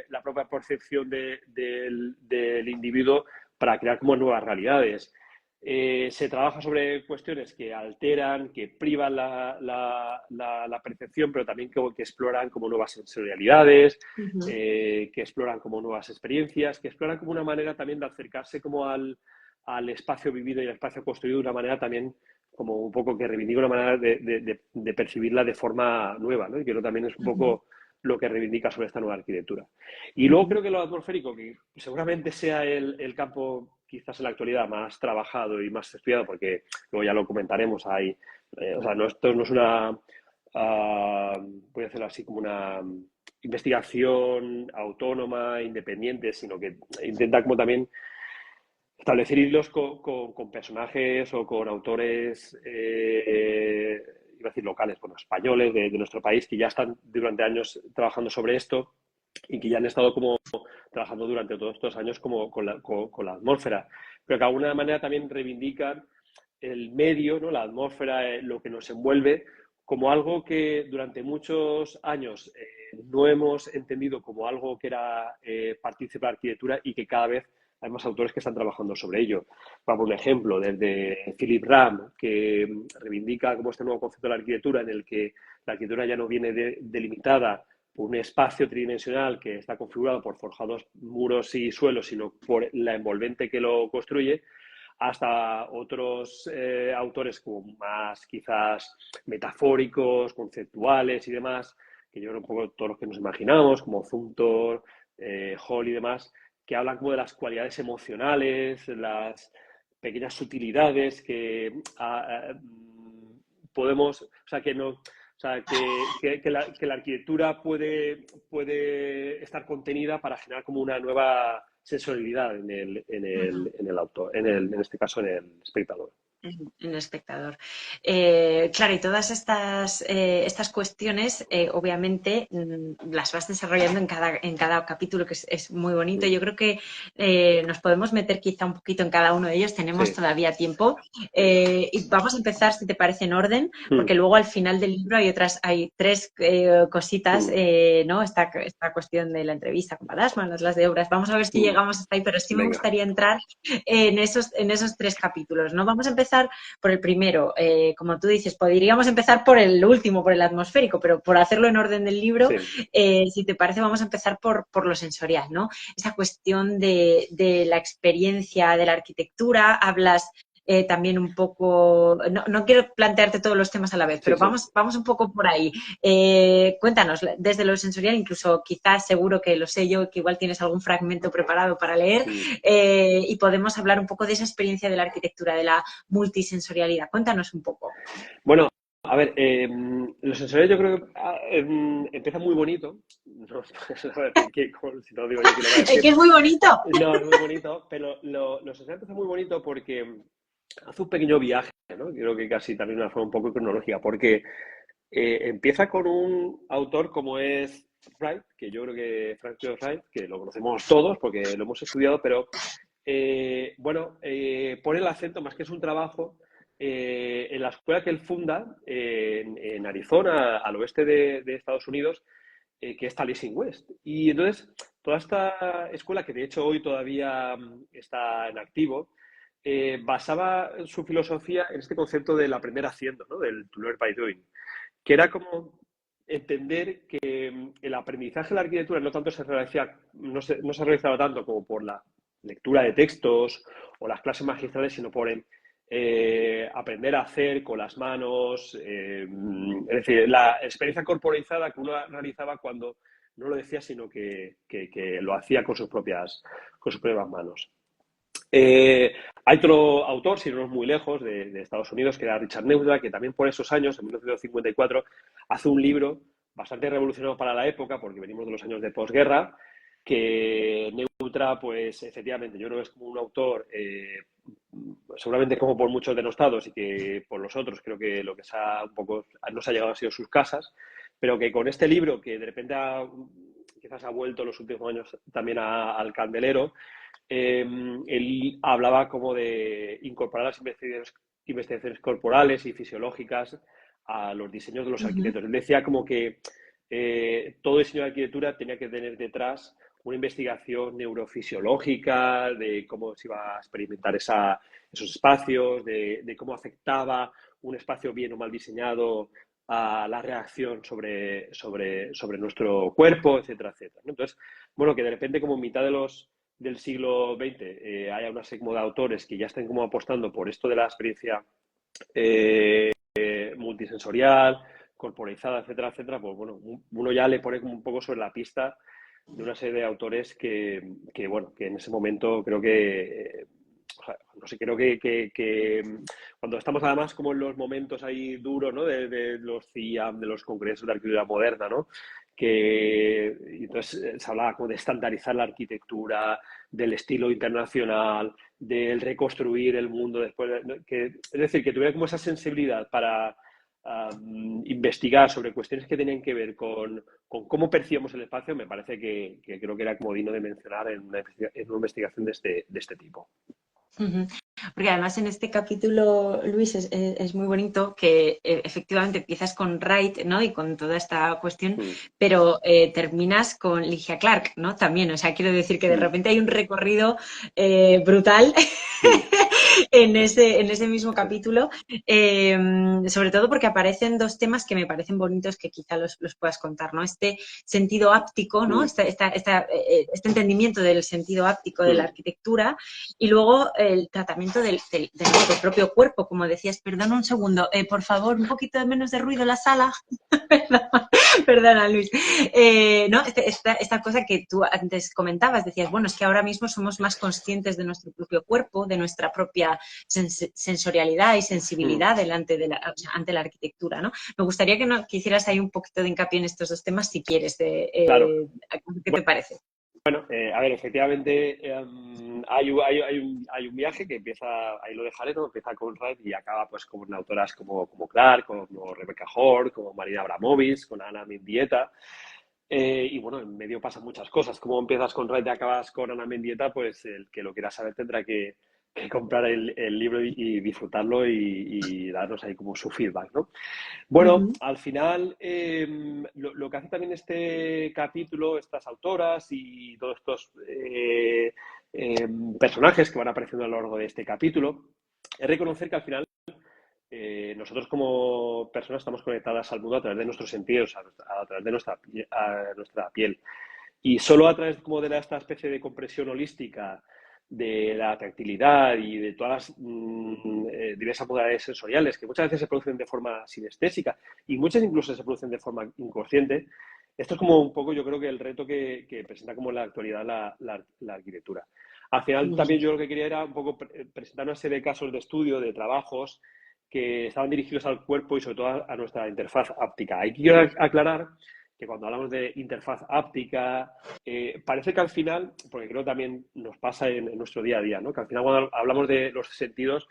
la propia percepción del individuo para crear como nuevas realidades. Se trabaja sobre cuestiones que alteran, que privan la percepción, pero también que exploran como nuevas sensorialidades, que exploran como nuevas experiencias, que exploran como una manera también de acercarse como al espacio vivido y al espacio construido de una manera también como un poco que reivindica una manera de percibirla de forma nueva, ¿no? Y que también es un poco lo que reivindica sobre esta nueva arquitectura. Y luego creo que lo atmosférico, que seguramente sea el campo quizás en la actualidad más trabajado y más estudiado, porque luego ya lo comentaremos, o sea, esto no es voy a hacerlo así como una investigación autónoma, independiente, sino que intenta como también establecer hilos con personajes o con autores, iba a decir locales, bueno, españoles de nuestro país, que ya están durante años trabajando sobre esto y que ya han estado como trabajando durante todos estos años como con la atmósfera, pero que de alguna manera también reivindican el medio, ¿no? La atmósfera, lo que nos envuelve, como algo que durante muchos años no hemos entendido como algo que era partícipe de la arquitectura y que cada vez hay más autores que están trabajando sobre ello. Para un ejemplo, desde Philip Ram, que reivindica como este nuevo concepto de la arquitectura en el que la arquitectura ya no viene delimitada por un espacio tridimensional que está configurado por forjados muros y suelos, sino por la envolvente que lo construye, hasta otros autores como más quizás metafóricos, conceptuales y demás, que yo creo un poco todos los que nos imaginamos, como Zumthor, Hall y demás, que hablan como de las cualidades emocionales, las pequeñas sutilidades que podemos, o sea, que no, o sea, que la arquitectura puede estar contenida para generar como una nueva sensorialidad en el autor, en este caso en el espectador. En el espectador. Claro, y todas estas cuestiones, obviamente, las vas desarrollando en cada capítulo, que es muy bonito. Yo creo que nos podemos meter quizá un poquito en cada uno de ellos, tenemos Sí. todavía tiempo. Y vamos a empezar, si te parece, en orden, porque Mm, luego al final del libro hay tres cositas, mm. ¿no? Esta cuestión de la entrevista con Badasman, las de obras. Vamos a ver si Mm. llegamos hasta ahí, pero sí me Venga. gustaría entrar en esos tres capítulos, ¿no? Vamos a empezar por el primero. Como tú dices, podríamos empezar por el último, por el atmosférico, pero por hacerlo en orden del libro, Sí. si te parece, vamos a empezar por lo sensorial, ¿no? Esa cuestión de la experiencia de la arquitectura, hablas también un poco, no quiero plantearte todos los temas a la vez, Sí, pero sí. vamos un poco por ahí. Cuéntanos, desde lo sensorial, incluso quizás seguro que lo sé yo, que igual tienes algún fragmento preparado para leer, Mm. y podemos hablar un poco de esa experiencia de la arquitectura, de la multisensorialidad. Cuéntanos un poco. Bueno, a ver, los sensores yo creo que empieza muy bonito. No, a ver, si no lo digo yo, ¿quién lo va a Que decir? es muy bonito. No, es muy bonito, pero los sensores empieza muy bonito porque hace un pequeño viaje, ¿no? Creo que casi también de una forma un poco cronológica, porque empieza con un autor como es Wright, que yo creo que Frank Lloyd Wright, que lo conocemos todos porque lo hemos estudiado, pero bueno, pone el acento, más que es un trabajo, en la escuela que él funda en Arizona, al oeste de Estados Unidos, que es Taliesin West. Y entonces, toda esta escuela, que de hecho hoy todavía está en activo, basaba su filosofía en este concepto del aprender haciendo, ¿no? Del to learn by doing, que era como entender que el aprendizaje de la arquitectura no tanto no se realizaba tanto como por la lectura de textos o las clases magistrales, sino por aprender a hacer con las manos, es decir, la experiencia corporizada que uno realizaba cuando no lo decía, sino que lo hacía con sus propias manos. Hay otro autor, si no es muy lejos, de Estados Unidos, que era Richard Neutra, que también por esos años, en 1954, hace un libro bastante revolucionario para la época, porque venimos de los años de posguerra, que Neutra, pues efectivamente, yo creo que es como un autor, seguramente como por muchos denostados y que por los otros creo que lo que un poco nos ha llegado ha sido sus casas, pero que con este libro, que de repente quizás ha vuelto en los últimos años también al candelero, él hablaba como de incorporar las investigaciones corporales y fisiológicas a los diseños de los Uh -huh. arquitectos. Él decía como que todo diseño de arquitectura tenía que tener detrás una investigación neurofisiológica de cómo se iba a experimentar esos espacios, de cómo afectaba un espacio bien o mal diseñado a la reacción sobre nuestro cuerpo, etcétera, etcétera. Entonces, bueno, que de repente como en mitad del siglo XX haya una serie de autores que ya estén como apostando por esto de la experiencia multisensorial, corporizada, etcétera, etcétera, pues bueno, uno ya le pone como un poco sobre la pista de una serie de autores bueno, que en ese momento creo que o sea, no sé, creo que cuando estamos además como en los momentos ahí duros, ¿no? De los CIAM, de los congresos de arquitectura moderna, ¿no? Y entonces se hablaba como de estandarizar la arquitectura, del estilo internacional, del reconstruir el mundo después, es decir, que tuviera como esa sensibilidad para investigar sobre cuestiones que tenían que ver con cómo percibimos el espacio, me parece que creo que era como digno de mencionar en una investigación de este tipo. Ujú. Porque además en este capítulo, Luis, es muy bonito que efectivamente empiezas con Wright, ¿no? Y con toda esta cuestión, Mm, pero terminas con Ligia Clark, ¿no? También, o sea, quiero decir que de mm, repente hay un recorrido brutal mm, en ese mismo capítulo, sobre todo porque aparecen dos temas que me parecen bonitos que quizá los puedas contar, ¿no? Este sentido áptico, ¿no? mm, Este entendimiento del sentido áptico de la mm. arquitectura y luego el tratamiento del propio cuerpo, como decías. Perdón un segundo, por favor, un poquito menos de ruido en la sala. Perdona, Luis. ¿No? Esta cosa que tú antes comentabas, decías, bueno, es que ahora mismo somos más conscientes de nuestro propio cuerpo, de nuestra propia sensorialidad y Mm. sensibilidad o sea, ante la arquitectura, ¿no? Me gustaría que hicieras ahí un poquito de hincapié en estos dos temas, si quieres, Claro. ¿qué te parece? A ver, efectivamente, hay un viaje que empieza, ahí lo dejaré, ¿no? Empieza con Red y acaba pues con autoras como Clark, como Rebecca Hort, como Marina Abramovic, con Ana Mendieta. Y bueno, en medio pasan muchas cosas. Como empiezas con Red y acabas con Ana Mendieta, pues el que lo quiera saber tendrá que comprar el libro y disfrutarlo y darnos ahí como su feedback, ¿no? Uh Bueno, -huh. al final, lo que hace también este capítulo, estas autoras y todos estos personajes que van apareciendo a lo largo de este capítulo, es reconocer que al final nosotros como personas estamos conectadas al mundo a través de nuestros sentidos, a través de nuestra piel. Y solo a través como de esta especie de compresión holística, de la tactilidad y de todas las diversas modalidades sensoriales que muchas veces se producen de forma sinestésica y muchas incluso se producen de forma inconsciente, esto es como un poco yo creo que el reto que presenta como en la actualidad la arquitectura. Al final también yo lo que quería era un poco presentar una serie de casos de estudio, de trabajos que estaban dirigidos al cuerpo y sobre todo a nuestra interfaz áptica. Hay que aclarar que cuando hablamos de interfaz áptica, parece que al final, porque creo que también nos pasa en nuestro día a día, ¿no? Que al final cuando hablamos de los sentidos,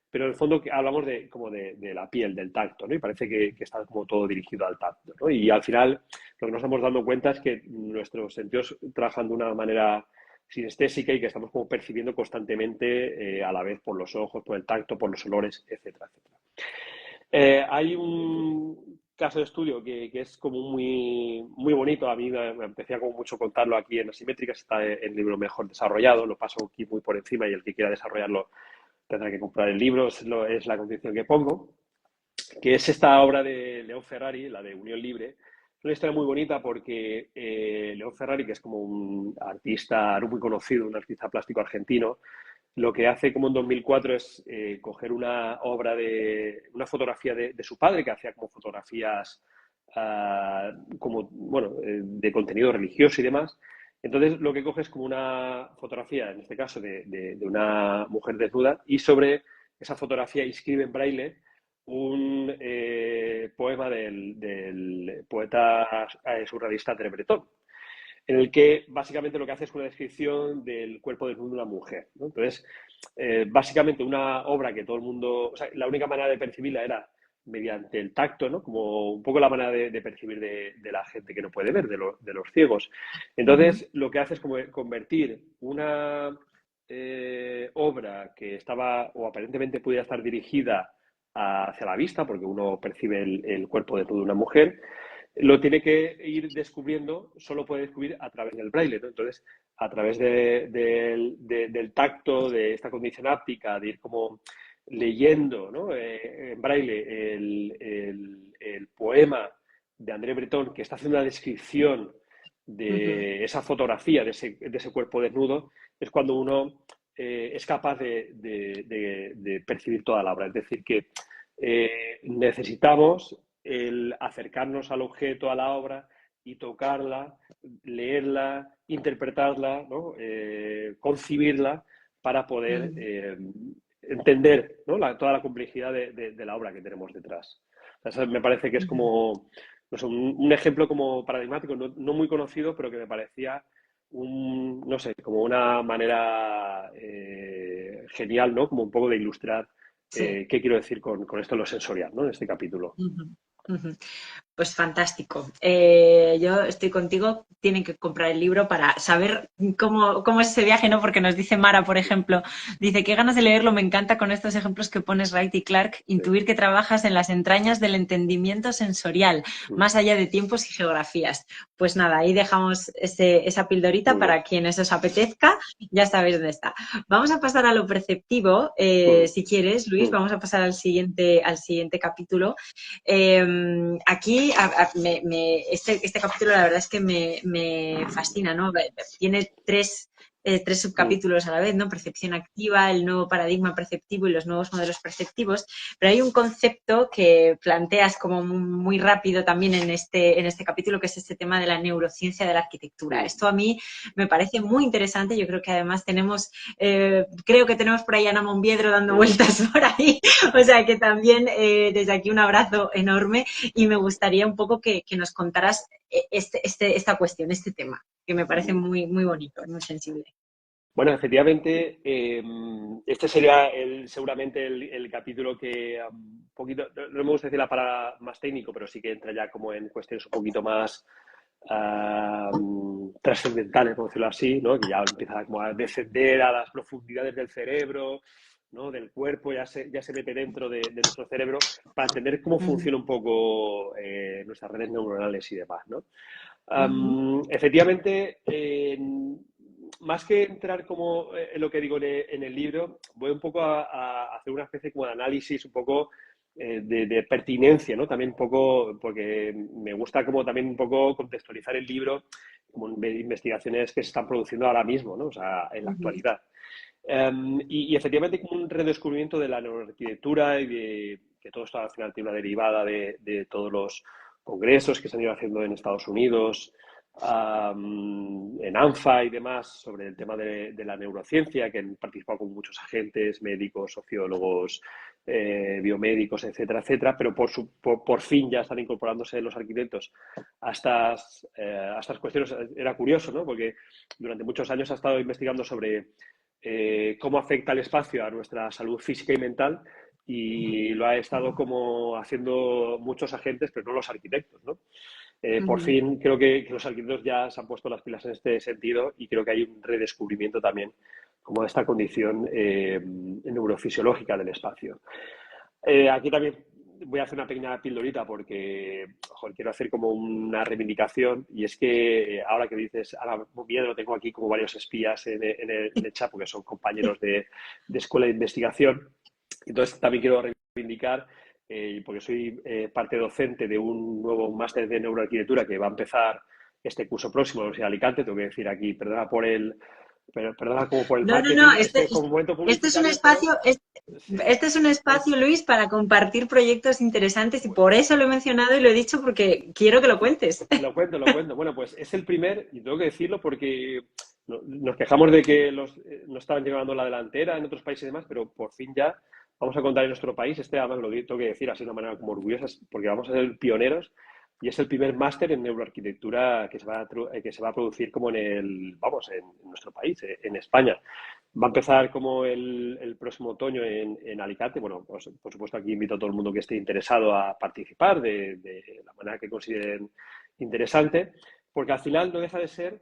pero en el fondo que hablamos como de la piel, del tacto, ¿no? Y parece que está como todo dirigido al tacto, ¿no? Y al final lo que nos estamos dando cuenta es que nuestros sentidos trabajan de una manera sinestésica y que estamos como percibiendo constantemente a la vez por los ojos, por el tacto, por los olores, etcétera, etcétera. Hay un caso de estudio que es como muy, muy bonito. A mí me apetecía como mucho contarlo aquí en Asimétricas. Está en el libro mejor desarrollado. Lo paso aquí muy por encima y el que quiera desarrollarlo tendrá que comprar el libro. Es la condición que pongo. Que es esta obra de León Ferrari, la de Unión Libre. Es una historia muy bonita porque León Ferrari, que es como un artista no muy conocido, un artista plástico argentino, lo que hace como en 2004 es coger una fotografía de su padre, que hacía como fotografías como, bueno, de contenido religioso y demás. Entonces lo que coge es como una fotografía, en este caso, de una mujer desnuda, y sobre esa fotografía inscribe en braille un poema del poeta surrealista André Breton, en el que básicamente lo que hace es una descripción del cuerpo desnudo de una mujer, ¿no? Entonces, básicamente una obra que todo el mundo, o sea, la única manera de percibirla era mediante el tacto, ¿no? Como un poco la manera de percibir de la gente que no puede ver, de los ciegos. Uh -huh. Entonces, lo que hace es como convertir una obra que estaba o aparentemente pudiera estar dirigida hacia la vista, porque uno percibe el cuerpo desnudo de una mujer, lo tiene que ir descubriendo, solo puede descubrir a través del braille, ¿no? Entonces, a través del tacto, de esta condición áptica, de ir como leyendo, ¿no? En braille el poema de André Breton, que está haciendo una descripción Uh -huh. de esa fotografía, de ese cuerpo desnudo, es cuando uno es capaz de percibir toda la obra. Es decir, que necesitamos el acercarnos al objeto, a la obra y tocarla, leerla, interpretarla, ¿no? Concibirla para poder Mm, entender, ¿no? Toda la complejidad de la obra que tenemos detrás. O sea, eso me parece que es ujú. como no sé, un ejemplo como paradigmático, no muy conocido, pero que me parecía no sé, como una manera genial, ¿no? Como un poco de ilustrar Sí. qué quiero decir con esto de lo sensorial, ¿no? En este capítulo. Ujú, ujú. Pues fantástico. Yo estoy contigo. Tienen que comprar el libro para saber cómo es ese viaje, ¿no? Porque nos dice Mara, por ejemplo, dice, qué ganas de leerlo, me encanta con estos ejemplos que pones Wright y Clark, Sí. intuir que trabajas en las entrañas del entendimiento sensorial, Mm. más allá de tiempos y geografías. Pues nada, ahí dejamos esa pildorita Muy bien. para quienes os apetezca, ya sabéis dónde está. Vamos a pasar a lo perceptivo, Mm, si quieres, Luis, mm, vamos a pasar al siguiente capítulo. Aquí este capítulo la verdad es que me fascina, ¿no? Tiene tres mm, subcapítulos a la vez, ¿no? Percepción activa, el nuevo paradigma perceptivo y los nuevos modelos perceptivos, pero hay un concepto que planteas como muy rápido también en este capítulo, que es este tema de la neurociencia de la arquitectura. mm. Esto a mí me parece muy interesante, yo creo que además creo que tenemos por ahí a Ana Monviedro dando Sí. vueltas por ahí, o sea que también desde aquí un abrazo enorme y me gustaría un poco que nos contaras esta cuestión, este tema, que me parece Mm. muy, muy bonito, muy sensible. Bueno, efectivamente, este sería seguramente el capítulo que un poquito, no me gusta decir la palabra más técnico, pero sí que entra ya como en cuestiones un poquito más trascendentales, por decirlo así, ¿no? Que ya empieza como a descender a las profundidades del cerebro, ¿no? Del cuerpo, ya se mete dentro de nuestro cerebro para entender cómo Uh -huh, funciona un poco nuestras redes neuronales y demás, ¿no? uh -huh, Efectivamente, más que entrar como en lo que digo en el libro, voy un poco a hacer una especie como de análisis un poco de pertinencia, ¿no? También un poco, porque me gusta como también un poco contextualizar el libro como investigaciones que se están produciendo ahora mismo, ¿no? O sea, en la uh -huh, actualidad. Y efectivamente como un redescubrimiento de la neuroarquitectura y de que todo esto al final tiene una derivada de todos los congresos que se han ido haciendo en Estados Unidos, en ANFA y demás, sobre el tema de la neurociencia, que han participado con muchos agentes, médicos, sociólogos, biomédicos, etcétera, etcétera, pero por fin ya están incorporándose los arquitectos a estas cuestiones. Era curioso, ¿no? Porque durante muchos años ha estado investigando sobre cómo afecta el espacio a nuestra salud física y mental y lo ha estado como haciendo muchos agentes, pero no los arquitectos, ¿no? uh Por -huh, fin creo que los arquitectos ya se han puesto las pilas en este sentido y creo que hay un redescubrimiento también como de esta condición neurofisiológica del espacio. Aquí también voy a hacer una pequeña pildorita porque joder, quiero hacer como una reivindicación y es que ahora que dices, ahora miedo, tengo aquí como varios espías en el chat porque son compañeros de escuela de investigación. Entonces también quiero reivindicar, porque soy parte docente de un nuevo máster de neuroarquitectura que va a empezar este curso próximo en la Universidad de Alicante. Tengo que decir aquí, perdona como por el No, no, no, marketing, este como momento este es un publicitario, pero espacio, sí, este es un espacio, es, Luis, para compartir proyectos interesantes y por eso lo he mencionado y lo he dicho porque quiero que lo cuentes. lo cuento, lo cuento. Bueno, pues es el primer, y tengo que decirlo porque nos quejamos de que no estaban llevando la delantera en otros países y demás, pero por fin ya vamos a contar en nuestro país. Además, lo tengo que decir así de una manera como orgullosa, porque vamos a ser pioneros y es el primer máster en neuroarquitectura que se va a producir como en nuestro país, en España. Va a empezar como el próximo otoño en Alicante. Bueno, pues, por supuesto aquí invito a todo el mundo que esté interesado a participar de la manera que consideren interesante, porque al final no deja de ser,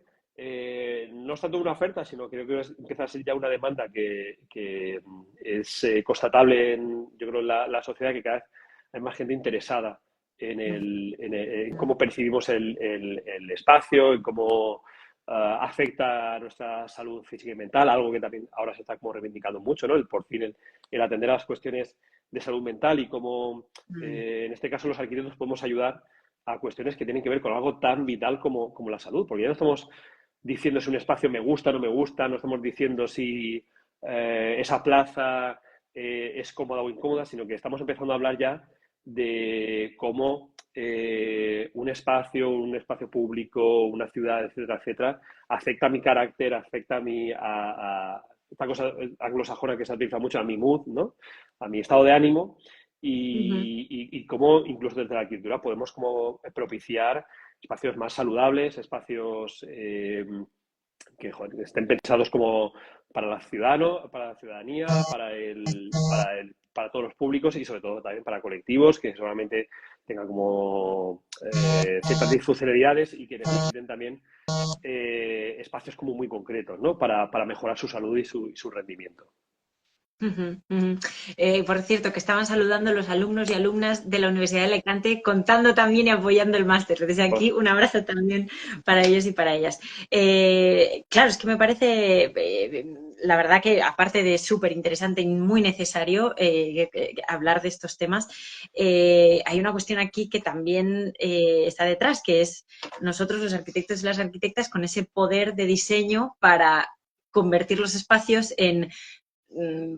no es tanto una oferta, sino que yo creo que empieza a ser ya una demanda que es constatable yo creo, en la sociedad, que cada vez hay más gente interesada en cómo percibimos el espacio, en cómo afecta a nuestra salud física y mental, algo que también ahora se está como reivindicando mucho, ¿no? Por fin el atender a las cuestiones de salud mental y cómo, en este caso, los arquitectos podemos ayudar a cuestiones que tienen que ver con algo tan vital como la salud, porque ya no estamos diciendo si un espacio me gusta, no me gusta, no estamos diciendo si esa plaza es cómoda o incómoda, sino que estamos empezando a hablar ya de cómo un espacio público, una ciudad, etcétera, etcétera, afecta a mi carácter, afecta a esta cosa anglosajona que se utiliza mucho, a mi mood, ¿no? A mi estado de ánimo, Ujú, y cómo incluso desde la arquitectura podemos como propiciar espacios más saludables, espacios que joder, estén pensados como para la ciudadano, para la ciudadanía, para todos los públicos y sobre todo también para colectivos que seguramente tengan como ciertas disfuncionalidades y que necesiten también espacios como muy concretos, ¿no? Para mejorar su salud y su rendimiento. ujú, ujú. Por cierto, que estaban saludando los alumnos y alumnas de la Universidad de Alicante, contando también y apoyando el máster. Desde Pues, aquí, un abrazo también para ellos y para ellas. Claro, es que me parece, la verdad que aparte de súper interesante y muy necesario hablar de estos temas, hay una cuestión aquí que también está detrás, que es nosotros los arquitectos y las arquitectas con ese poder de diseño para convertir los espacios en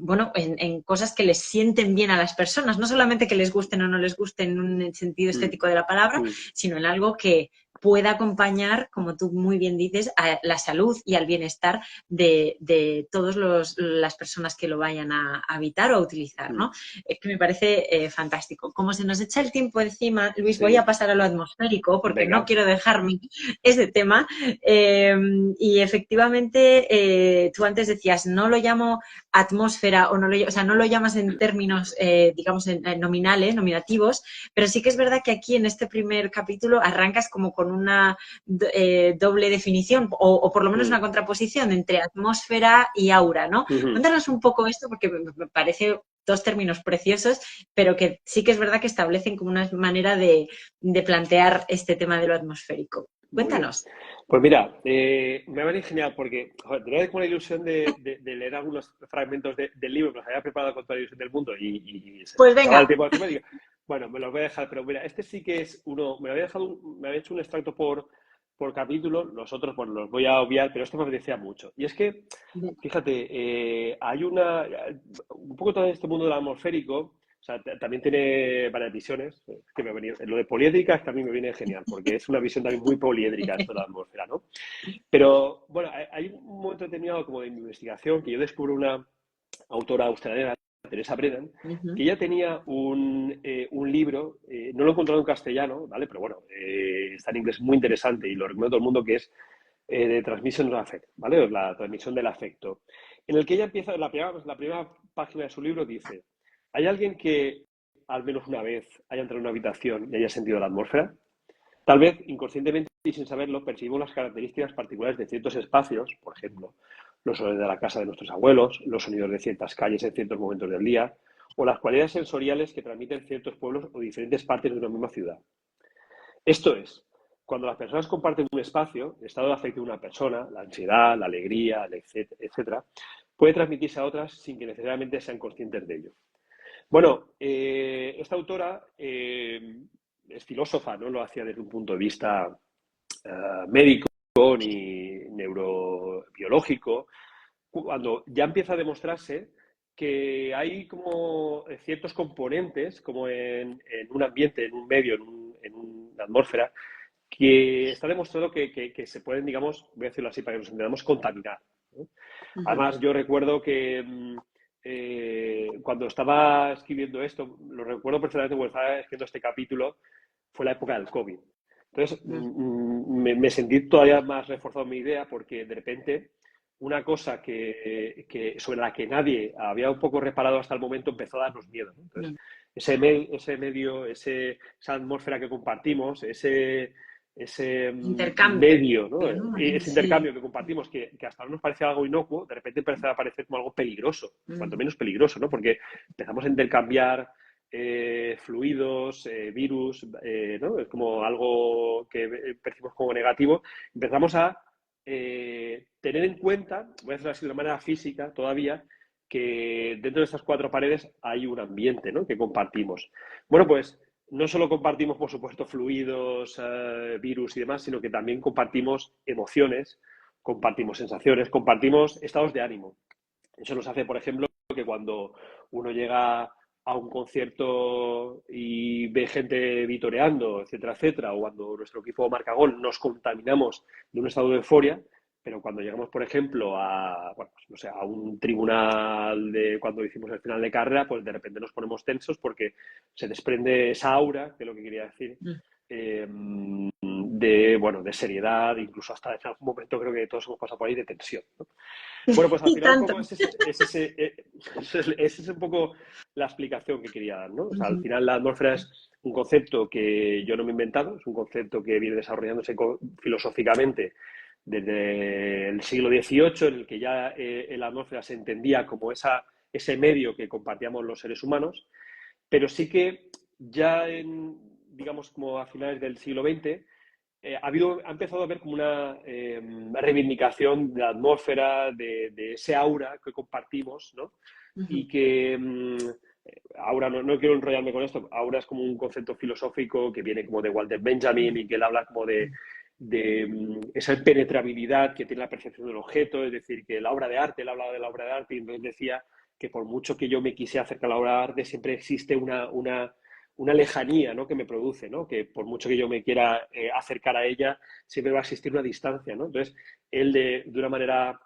bueno, en cosas que les sienten bien a las personas, no solamente que les gusten o no les gusten en un sentido mm, estético de la palabra, mm, sino en algo que pueda acompañar, como tú muy bien dices, a la salud y al bienestar de todas las personas que lo vayan a habitar o a utilizar, mm. ¿no? Es que me parece fantástico. Como se nos echa el tiempo encima, Luis, voy a Sí, pasar a lo atmosférico porque no venga. quiero dejarme ese tema. Eh, y efectivamente, tú antes decías, no lo llamo atmósfera o no lo, o sea, no lo llamas en términos, digamos, en nominales, nominativos, pero sí que es verdad que aquí en este primer capítulo arrancas como con una doble definición o por lo menos Mm, una contraposición entre atmósfera y aura, ¿no? ujú. Cuéntanos un poco esto porque me parece dos términos preciosos, pero que sí que es verdad que establecen como una manera de plantear este tema de lo atmosférico. Muy bien. Cuéntanos. Pues mira, me va a venir genial porque joder, tenía como la ilusión de leer algunos fragmentos del libro, que los había preparado con toda la ilusión del mundo y se Pues me acaba el venga. tiempo encima y digo, bueno, me los voy a dejar, pero mira, este sí que es uno, me había dejado, me había hecho un extracto por capítulo, los otros pues los voy a obviar, pero este me apetecía mucho. Y es que, fíjate, hay un poco todo este mundo del atmosférico, o sea, también tiene varias visiones, que lo de poliédrica también me viene genial, porque es una visión también muy poliédrica esto de la atmósfera, ¿no? Pero bueno, hay un momento determinado como de investigación que yo descubro una autora australiana, Teresa Brennan, que Ujú. ella tenía un libro, no lo he encontrado en castellano, ¿vale? Pero bueno, está en inglés muy interesante y lo recomiendo a todo el mundo, que es de Transmission of Affect, ¿vale? La transmisión del afecto, en el que ella empieza, la primera página de su libro dice, ¿hay alguien que al menos una vez haya entrado en una habitación y haya sentido la atmósfera? Tal vez inconscientemente y sin saberlo percibimos las características particulares de ciertos espacios, por ejemplo, los sonidos de la casa de nuestros abuelos, los sonidos de ciertas calles en ciertos momentos del día, o las cualidades sensoriales que transmiten ciertos pueblos o diferentes partes de una misma ciudad. Esto es, cuando las personas comparten un espacio, el estado de afecto de una persona, la ansiedad, la alegría, etcétera, puede transmitirse a otras sin que necesariamente sean conscientes de ello. Bueno, esta autora es filósofa, no lo hacía desde un punto de vista médico ni neurobiológico, cuando ya empieza a demostrarse que hay como ciertos componentes, como en un ambiente, en un medio, en una atmósfera, que está demostrado que se pueden, digamos, voy a decirlo así para que nos entendamos, contaminar, ¿no? Ujú. Además, yo recuerdo que cuando estaba escribiendo esto, lo recuerdo perfectamente cuando estaba escribiendo este capítulo, fue la época del COVID. Entonces, me sentí todavía más reforzado en mi idea porque de repente una cosa sobre la que nadie había un poco reparado hasta el momento empezó a darnos miedo, ¿no? Entonces, ese medio, esa atmósfera que compartimos, ese Intercambio, medio, ¿no? ¿no? Ese Sí. intercambio que compartimos, que hasta ahora nos parecía algo inocuo, de repente empezó a parecer como algo peligroso, cuanto Mm. menos peligroso, ¿no? Porque empezamos a intercambiar fluidos, virus, ¿no? Es como algo que percibimos como negativo. Empezamos a tener en cuenta, voy a hacerlo así de manera física todavía, que dentro de estas cuatro paredes hay un ambiente, ¿no? Que compartimos. Bueno, pues no solo compartimos, por supuesto, fluidos, virus y demás, sino que también compartimos emociones, compartimos sensaciones, compartimos estados de ánimo. Eso nos hace, por ejemplo, que cuando uno llega a un concierto y ve gente vitoreando, etcétera, etcétera, o cuando nuestro equipo marca gol, nos contaminamos de un estado de euforia, pero cuando llegamos, por ejemplo, bueno, pues, no sé, a un tribunal de cuando hicimos el final de carrera, pues de repente nos ponemos tensos porque se desprende esa aura, que es lo que quería decir, Mm. bueno, de seriedad, incluso hasta en algún momento creo que todos hemos pasado por ahí de tensión, ¿no? Bueno, pues al Y final un tanto. poco esa es un poco la explicación que quería dar, ¿no? O sea, al Ujú, final la atmósfera es un concepto que yo no me he inventado, es un concepto que viene desarrollándose filosóficamente desde el siglo XVIII, en el que ya en la atmósfera se entendía como ese medio que compartíamos los seres humanos, pero sí que ya digamos, como a finales del siglo XX, ha empezado a haber como una reivindicación de la atmósfera, de ese aura que compartimos, ¿no? ujú, Y que aura, no quiero enrollarme con esto, aura es como un concepto filosófico que viene como de Walter Benjamin y que él habla como de esa penetrabilidad que tiene la percepción del objeto, es decir, que la obra de arte, él hablaba de la obra de arte y entonces decía que por mucho que yo me quise acercar a la obra de arte, siempre existe una lejanía, ¿no? Que me produce, ¿no? Que por mucho que yo me quiera acercar a ella, siempre va a existir una distancia, ¿no? Entonces, él de una manera,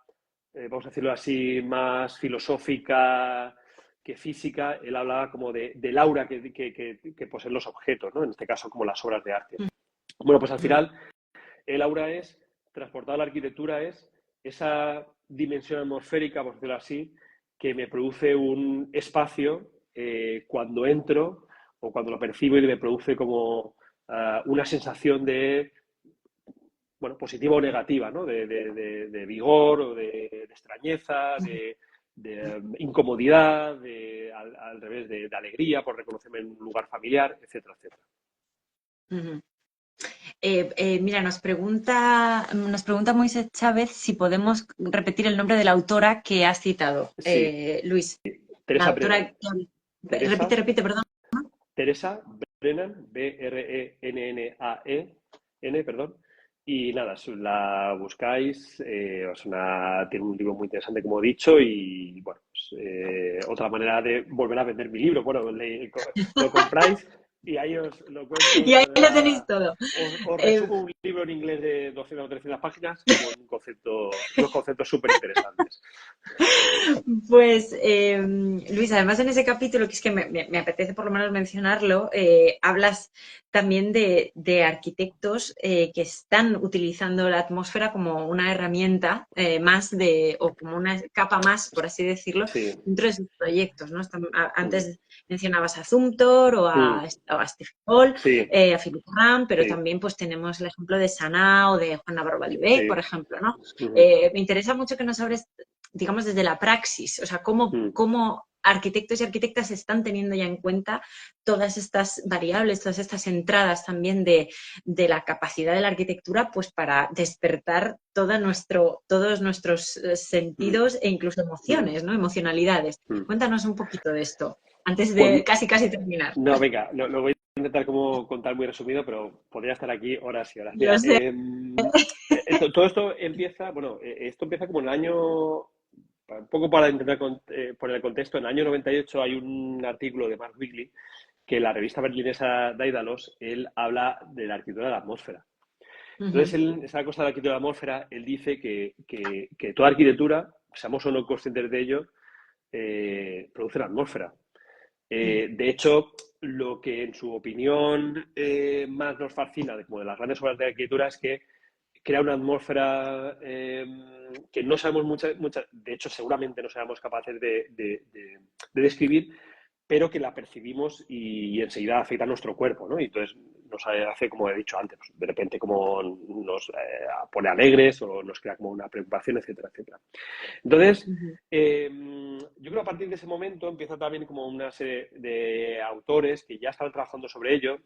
vamos a decirlo así, más filosófica que física, él hablaba como del aura que poseen los objetos, ¿no? En este caso, como las obras de arte. Bueno, pues al ujú, final, el aura es, transportada a la arquitectura, es esa dimensión atmosférica, por decirlo así, que me produce un espacio cuando entro o cuando lo percibo y me produce como una sensación de, bueno, positiva o negativa, ¿no? De vigor o de extrañeza, de incomodidad, al revés, de alegría por reconocerme en un lugar familiar, etcétera, etcétera. ujú. Mira, nos pregunta Moisés Chávez si podemos repetir el nombre de la autora que has citado. Sí, Luis, la Teresa autora. Brennan. Repite, Teresa, repite, perdón. Teresa Brennan, Brennan, perdón. Y nada, si la buscáis, tiene un libro muy interesante, como he dicho, y bueno, pues, otra manera de volver a vender mi libro. Bueno, lo compráis y ahí os lo cuento Y de ahí lo tenéis manera. todo. Os Eh, resumo un libro en inglés de 200 o 300 páginas con unos conceptos súper interesantes. Pues, Luis, además en ese capítulo, que es que me apetece por lo menos mencionarlo, hablas también de arquitectos que están utilizando la atmósfera como una herramienta más o como una capa más, por así decirlo, Sí. dentro de sus proyectos, ¿no? Mm. Antes mencionabas a Zumthor o Mm. a Steve Paul, Sí, a Philip Ram, pero sí, también pues tenemos el ejemplo de Sanaa o de Juan Navarro Balibé, por sí. ejemplo, ¿no? Ujú. Me interesa mucho que nos hables, digamos, desde la praxis, o sea, Mm. cómo arquitectos y arquitectas están teniendo ya en cuenta todas estas variables, todas estas entradas también de la capacidad de la arquitectura, pues para despertar todos nuestros Mm. sentidos e incluso Mm. emociones, ¿no? Emocionalidades. Mm. Cuéntanos un poquito de esto, antes Pues de casi terminar. no, venga, lo voy a intentar como contar muy resumido, pero podría estar aquí horas y horas. Lo Mira, sé. todo esto empieza, bueno, esto empieza como en el año, un poco para intentar poner el contexto, en el año 98 hay un artículo de Mark Wigley que en la revista berlinesa Daedalus, él habla de la arquitectura de la atmósfera. Entonces, Ujú, esa cosa de la arquitectura de la atmósfera, él dice que toda arquitectura, seamos o no conscientes de ello, produce la atmósfera. ujú, De hecho, lo que en su opinión más nos fascina como de las grandes obras de arquitectura es que crea una atmósfera que no sabemos de hecho seguramente no seamos capaces de describir, pero que la percibimos y enseguida afecta a nuestro cuerpo, ¿no? Y entonces nos hace, como he dicho antes, pues, de repente como nos pone alegres o nos crea como una preocupación, etcétera, etcétera. Entonces, ujú, yo creo que a partir de ese momento empieza también como una serie de autores que ya estaban trabajando sobre ello.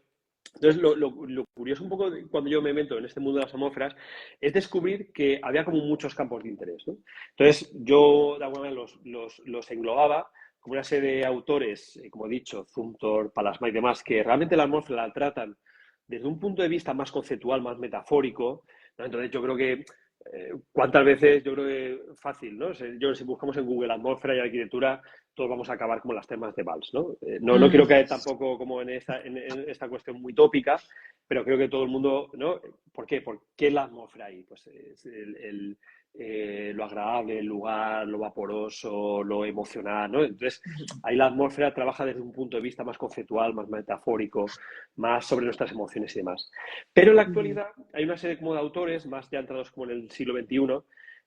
Entonces, lo curioso un poco cuando yo me meto en este mundo de las atmósferas es descubrir que había como muchos campos de interés, ¿no? Entonces, yo de alguna manera los englobaba como una serie de autores, como he dicho, Zumthor, Pallasmaa y demás, que realmente la atmósfera la tratan desde un punto de vista más conceptual, más metafórico, ¿no? Entonces, yo creo que ¿cuántas veces? Yo creo que fácil, ¿no? Si buscamos en Google atmósfera y arquitectura, todos vamos a acabar como las temas de Valls, ¿no? No quiero ujú, caer tampoco como en esta cuestión muy tópica, pero creo que todo el mundo, ¿no? ¿Por qué? ¿Por qué la atmósfera ahí? Pues es lo agradable, el lugar, lo vaporoso, lo emocional, ¿no? Entonces, ahí la atmósfera trabaja desde un punto de vista más conceptual, más metafórico, más sobre nuestras emociones y demás. Pero en la actualidad hay una serie como de autores, más ya entrados como en el siglo XXI,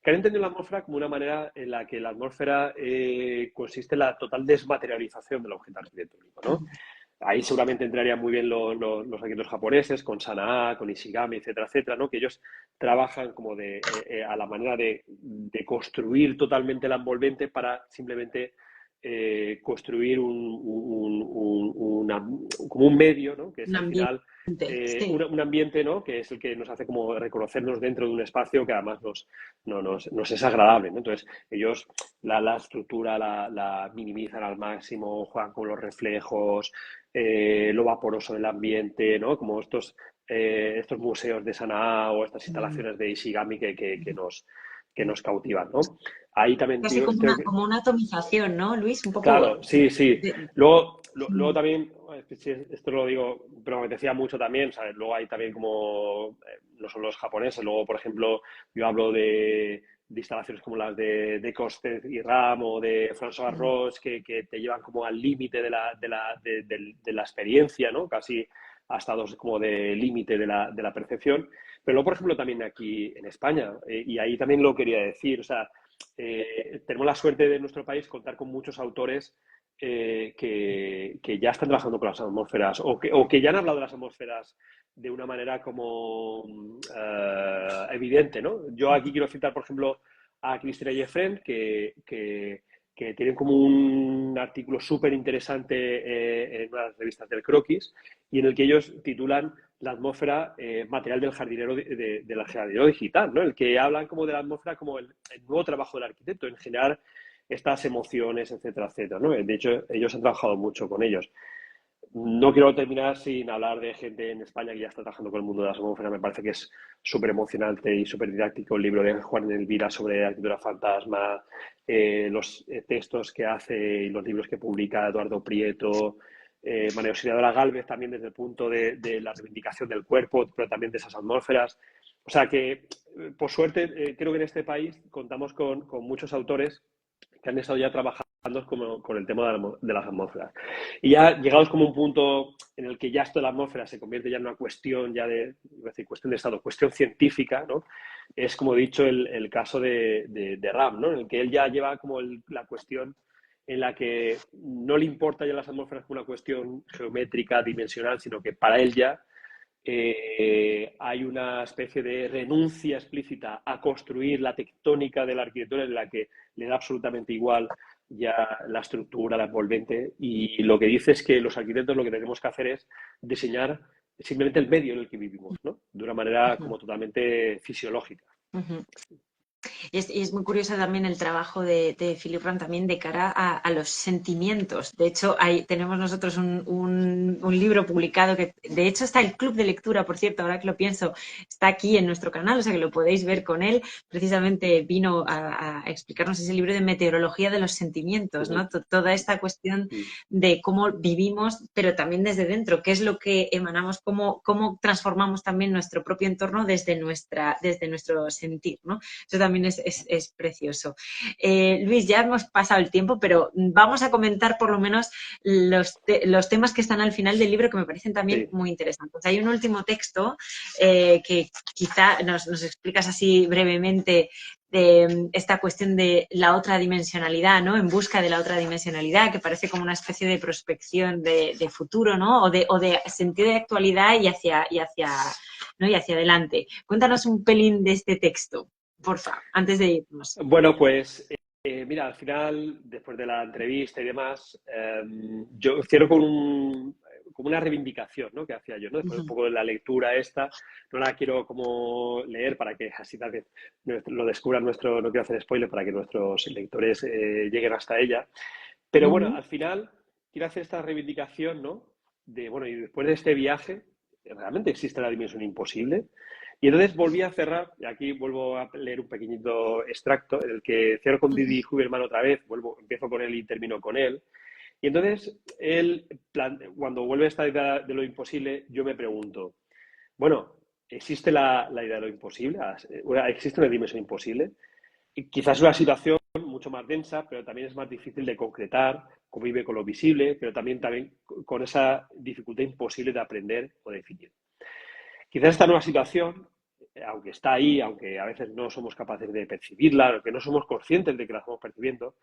que han entendido la atmósfera como una manera en la que la atmósfera consiste en la total desmaterialización del objeto arquitectónico, ¿no? Ahí seguramente entrarían muy bien los arquitectos japoneses, con Sanaa, con Ishigami, etcétera, etcétera, ¿no? Que ellos trabajan como a la manera de construir totalmente la envolvente para simplemente construir como un medio, ¿no? Que es Un al ambiente, final sí. un ambiente, ¿no? Que es el que nos hace como reconocernos dentro de un espacio que además nos es agradable, ¿no? Entonces, ellos la estructura la minimizan al máximo, juegan con los reflejos, lo vaporoso del ambiente, ¿no? Como estos museos de Sanaa o estas instalaciones de Ishigami que nos cautivan, ¿no? Ahí también Casi digo, como creo que, como una atomización, ¿no, Luis? Un poco... claro, sí, sí. de- Luego también, sí, esto lo digo, pero me decía mucho también, ¿sabes? Luego hay también como, no son los japoneses, luego, por ejemplo, yo hablo de instalaciones como las de Coste y Ram o de François Roche, que te llevan como al límite de la experiencia, ¿no? Casi a estados como de límite de la percepción. Pero luego, por ejemplo, también aquí en España, y ahí también lo quería decir, o sea, tenemos la suerte de nuestro país contar con muchos autores que ya están trabajando con las atmósferas o que ya han hablado de las atmósferas de una manera como evidente, ¿no? Yo aquí quiero citar, por ejemplo, a Cristina Yefren, que tienen como un artículo súper interesante en unas revistas del Croquis y en el que ellos titulan la atmósfera material del jardinero del jardinero digital, ¿no? El que hablan como de la atmósfera como el nuevo trabajo del arquitecto en generar estas emociones, etcétera, etcétera, ¿no? De hecho, ellos han trabajado mucho con ellos. No quiero terminar sin hablar de gente en España que ya está trabajando con el mundo de las atmósferas. Me parece que es súper emocionante y súper didáctico el libro de Juan Elvira sobre arquitectura fantasma, los textos que hace y los libros que publica Eduardo Prieto, María Auxiliadora Gálvez también desde el punto de la reivindicación del cuerpo, pero también de esas atmósferas. O sea que, por suerte, creo que en este país contamos con muchos autores que han estado ya trabajando con el tema de las atmósferas. Y ya llegados como un punto en el que ya esto de la atmósfera se convierte ya en una cuestión ya iba a decir, cuestión de estado, cuestión científica, ¿no? Es como he dicho el caso de Ram, ¿no? En el que él ya lleva como la cuestión en la que no le importa ya las atmósferas como una cuestión geométrica, dimensional, sino que para él ya hay una especie de renuncia explícita a construir la tectónica de la arquitectura en la que le da absolutamente igual ya la estructura, la envolvente, y lo que dice es que los arquitectos lo que tenemos que hacer es diseñar simplemente el medio en el que vivimos, ¿no? De una manera como totalmente fisiológica. Y es muy curioso también el trabajo de Philip Rand también de cara a los sentimientos. De hecho, tenemos nosotros un libro publicado que, de hecho, está el club de lectura, por cierto, ahora que lo pienso, está aquí en nuestro canal, o sea que lo podéis ver con él. Precisamente vino a explicarnos ese libro de meteorología de los sentimientos, ¿no? Toda esta cuestión de cómo vivimos, pero también desde dentro, qué es lo que emanamos, cómo transformamos también nuestro propio entorno desde nuestro sentir, ¿no? Eso también es precioso. Luis, ya hemos pasado el tiempo, pero vamos a comentar por lo menos los temas que están al final del libro que me parecen también Sí. muy interesantes. Hay un último texto que quizá nos explicas así brevemente de esta cuestión de la otra dimensionalidad, ¿no? En busca de la otra dimensionalidad, que parece como una especie de prospección de futuro, ¿no? O de sentido de actualidad ¿no? y hacia adelante. Cuéntanos un pelín de este texto, porfa, antes de irnos. Bueno, pues mira, al final, después de la entrevista y demás, yo cierro como una reivindicación, ¿no? Que hacía yo, ¿no? Después un poco de la lectura esta, no la quiero como leer para que así tal vez lo descubran no quiero hacer spoiler para que nuestros lectores lleguen hasta ella. Pero bueno, al final quiero hacer esta reivindicación, ¿no? Bueno, y después de este viaje, ¿realmente existe la dimensión imposible? Y entonces volví a cerrar, y aquí vuelvo a leer un pequeñito extracto, en el que cierro con Didi Huberman otra vez, empiezo con él y termino con él. Y entonces, cuando vuelve esta idea de lo imposible, yo me pregunto, Bueno, existe la idea de lo imposible, existe una dimensión imposible, y quizás es una situación mucho más densa, pero también es más difícil de concretar, convive con lo visible, pero también con esa dificultad imposible de aprender o definir. Quizás esta nueva situación, aunque está ahí, aunque a veces no somos capaces de percibirla, aunque no somos conscientes de que la estamos percibiendo,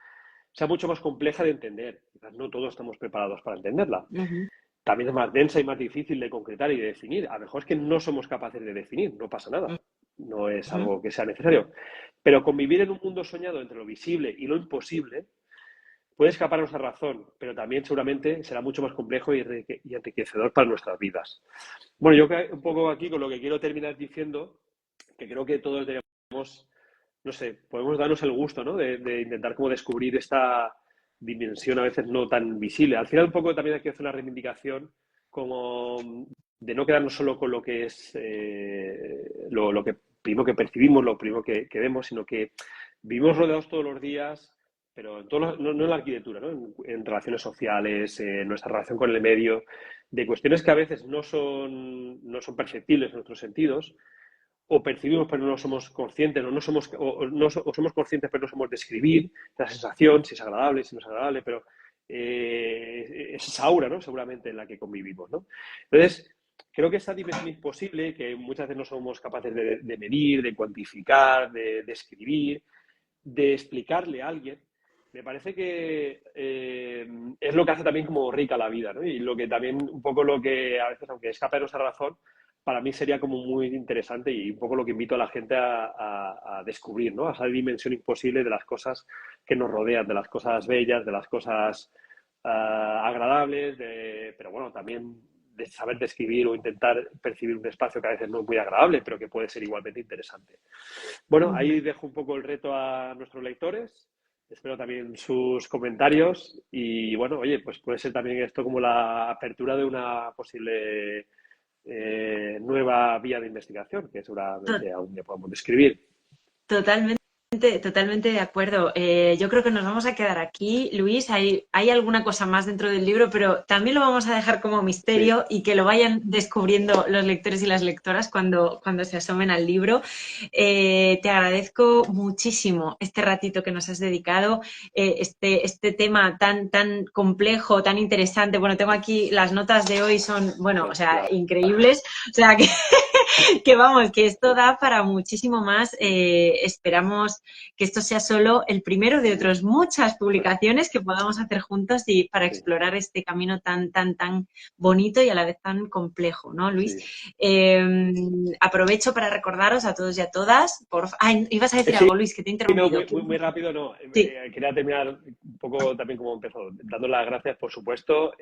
sea mucho más compleja de entender. Quizás no todos estamos preparados para entenderla. Ujú, También es más densa y más difícil de concretar y de definir. A lo mejor es que no somos capaces de definir, no pasa nada. No es ujú. algo que sea necesario. Pero convivir en un mundo soñado entre lo visible y lo imposible puede escapar a nuestra razón, pero también seguramente será mucho más complejo y enriquecedor para nuestras vidas. Bueno, yo un poco aquí con lo que quiero terminar diciendo, que creo que todos debemos, no sé, podemos darnos el gusto, ¿no? De intentar como descubrir esta dimensión a veces no tan visible. Al final un poco también hay que hacer una reivindicación como de no quedarnos solo con lo que es lo que primero que percibimos, lo primero que vemos, sino que vivimos rodeados todos los días, pero no en la arquitectura, ¿no? En relaciones sociales, en nuestra relación con el medio, de cuestiones que a veces no son perceptibles en nuestros sentidos, o percibimos pero no somos conscientes, o somos conscientes pero no somos de describir la sensación, si es agradable, si no es agradable, pero es esa aura, ¿no? Seguramente en la que convivimos, ¿no? Entonces, creo que esta dimensión imposible, que muchas veces no somos capaces de medir, de cuantificar, de describir, de explicarle a alguien, me parece que es lo que hace también como rica la vida, ¿no? Y lo que también, un poco lo que a veces, aunque escapa de nuestra razón, para mí sería como muy interesante y un poco lo que invito a la gente a descubrir, ¿no? A esa dimensión imposible de las cosas que nos rodean, de las cosas bellas, de las cosas agradables, pero bueno, también de saber describir o intentar percibir un espacio que a veces no es muy agradable, pero que puede ser igualmente interesante. Bueno, Ujú. ahí dejo un poco el reto a nuestros lectores. Espero también sus comentarios y bueno, oye, pues puede ser también esto como la apertura de una posible nueva vía de investigación que To- seguramente aún ya podamos describir. Totalmente. Totalmente de acuerdo. Yo creo que nos vamos a quedar aquí, Luis. Hay alguna cosa más dentro del libro, pero también lo vamos a dejar como Sí, misterio y que lo vayan descubriendo los lectores y las lectoras cuando se asomen al libro. Te agradezco muchísimo este ratito que nos has dedicado, este tema tan complejo, tan interesante. Bueno, tengo aquí las notas de hoy, son, bueno, o sea, claro. increíbles. O sea, que que vamos, que esto da para muchísimo más. Esperamos que esto sea solo el primero de Sí, otras muchas publicaciones que podamos hacer juntos y para sí, explorar este camino tan bonito y a la vez tan complejo, ¿no, Luis? sí. Aprovecho para recordaros a todos y a todas, Ay, ibas a decir Sí, algo, Luis, que te he no, interrumpido. muy rápido, no. Sí. Quería terminar un poco también como empezó, dando las gracias, por supuesto.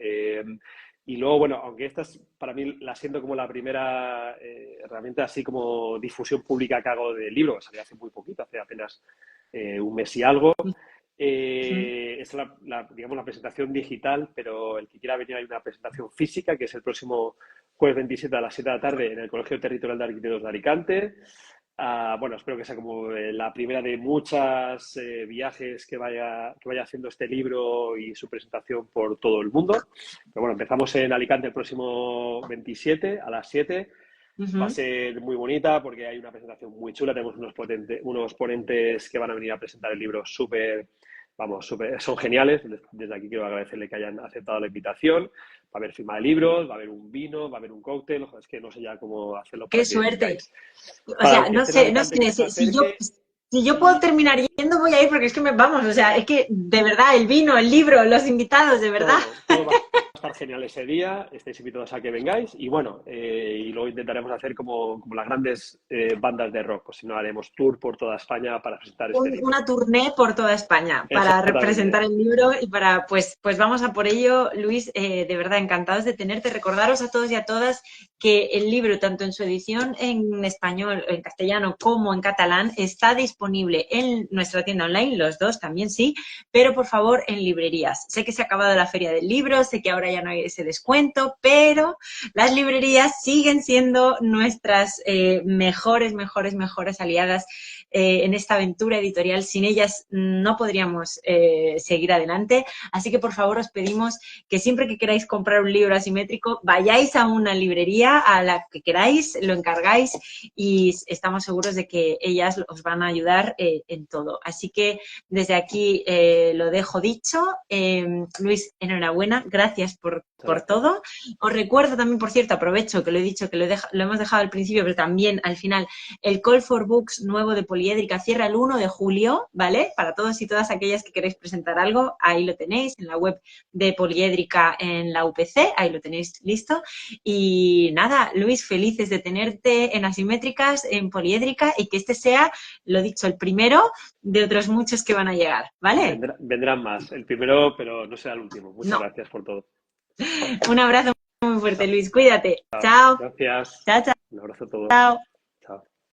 Y luego, bueno, aunque esta es, para mí la siento como la primera herramienta así como difusión pública que hago del libro, que salió hace muy poquito, hace apenas un mes y algo. Es digamos, la presentación digital, pero el que quiera venir hay una presentación física, que es el próximo jueves 27 a las 7 de la tarde en el Colegio Territorial de Arquitectos de Alicante. Bueno, espero que sea como la primera de muchas viajes que vaya haciendo este libro y su presentación por todo el mundo. Pero bueno, empezamos en Alicante el próximo 27 a las 7. Va a Ujú. ser muy bonita porque hay una presentación muy chula. Tenemos unos ponentes que van a venir a presentar el libro son geniales. Desde aquí quiero agradecerle que hayan aceptado la invitación. Va a haber firma de libros, va a haber un vino, va a haber un cóctel. Es que no sé ya cómo hacerlo Qué para que suerte. vengáis. O Para el sea, que no esté en sé, no Alicante, que sé, se acerque si yo puedo y terminar yendo, voy a ir porque es que vamos, o sea, es que de verdad, el vino, el libro, los invitados, de verdad. todo va a estar genial ese día. Estáis invitados a que vengáis y bueno, y luego intentaremos hacer como las grandes bandas de rock. Pues si no, haremos tour por toda España para presentar este libro. Una tournée por toda España para representar Exactamente. el libro y para, pues vamos a por ello, Luis, de verdad, encantados de tenerte. Recordaros a todos y a todas que el libro, tanto en su edición en español, en castellano, como en catalán, está disponible en nuestra tienda online, los dos también sí, pero por favor en librerías. Sé que se ha acabado la feria del libro, sé que ahora ya no hay ese descuento, pero las librerías siguen siendo nuestras mejores aliadas en esta aventura editorial. Sin ellas no podríamos seguir adelante. Así que por favor os pedimos que siempre que queráis comprar un libro asimétrico, vayáis a una librería sea, a la que queráis, lo encargáis y estamos seguros de que ellas os van a ayudar en todo. Así que desde aquí lo dejo dicho. Luis, enhorabuena, gracias por Muchas gracias. todo. Os recuerdo también, por cierto, aprovecho que lo he dicho, que lo hemos dejado al principio, pero también al final, el Call for Books nuevo de Poliédrica cierra el 1 de julio, ¿vale? Para todos y todas aquellas que queréis presentar algo, ahí lo tenéis, en la web de Poliédrica en la UPC, ahí lo tenéis listo. Y nada, Luis, felices de tenerte en Asimétricas, en Poliédrica, y que este sea, lo dicho, el primero de otros muchos que van a llegar, ¿vale? Vendrán más. El primero, pero no será el último. Muchas No. gracias por todo. Un abrazo muy fuerte, Chao. Luis. Cuídate. Chao. Gracias. Chao, chao. Un abrazo a todos. Chao.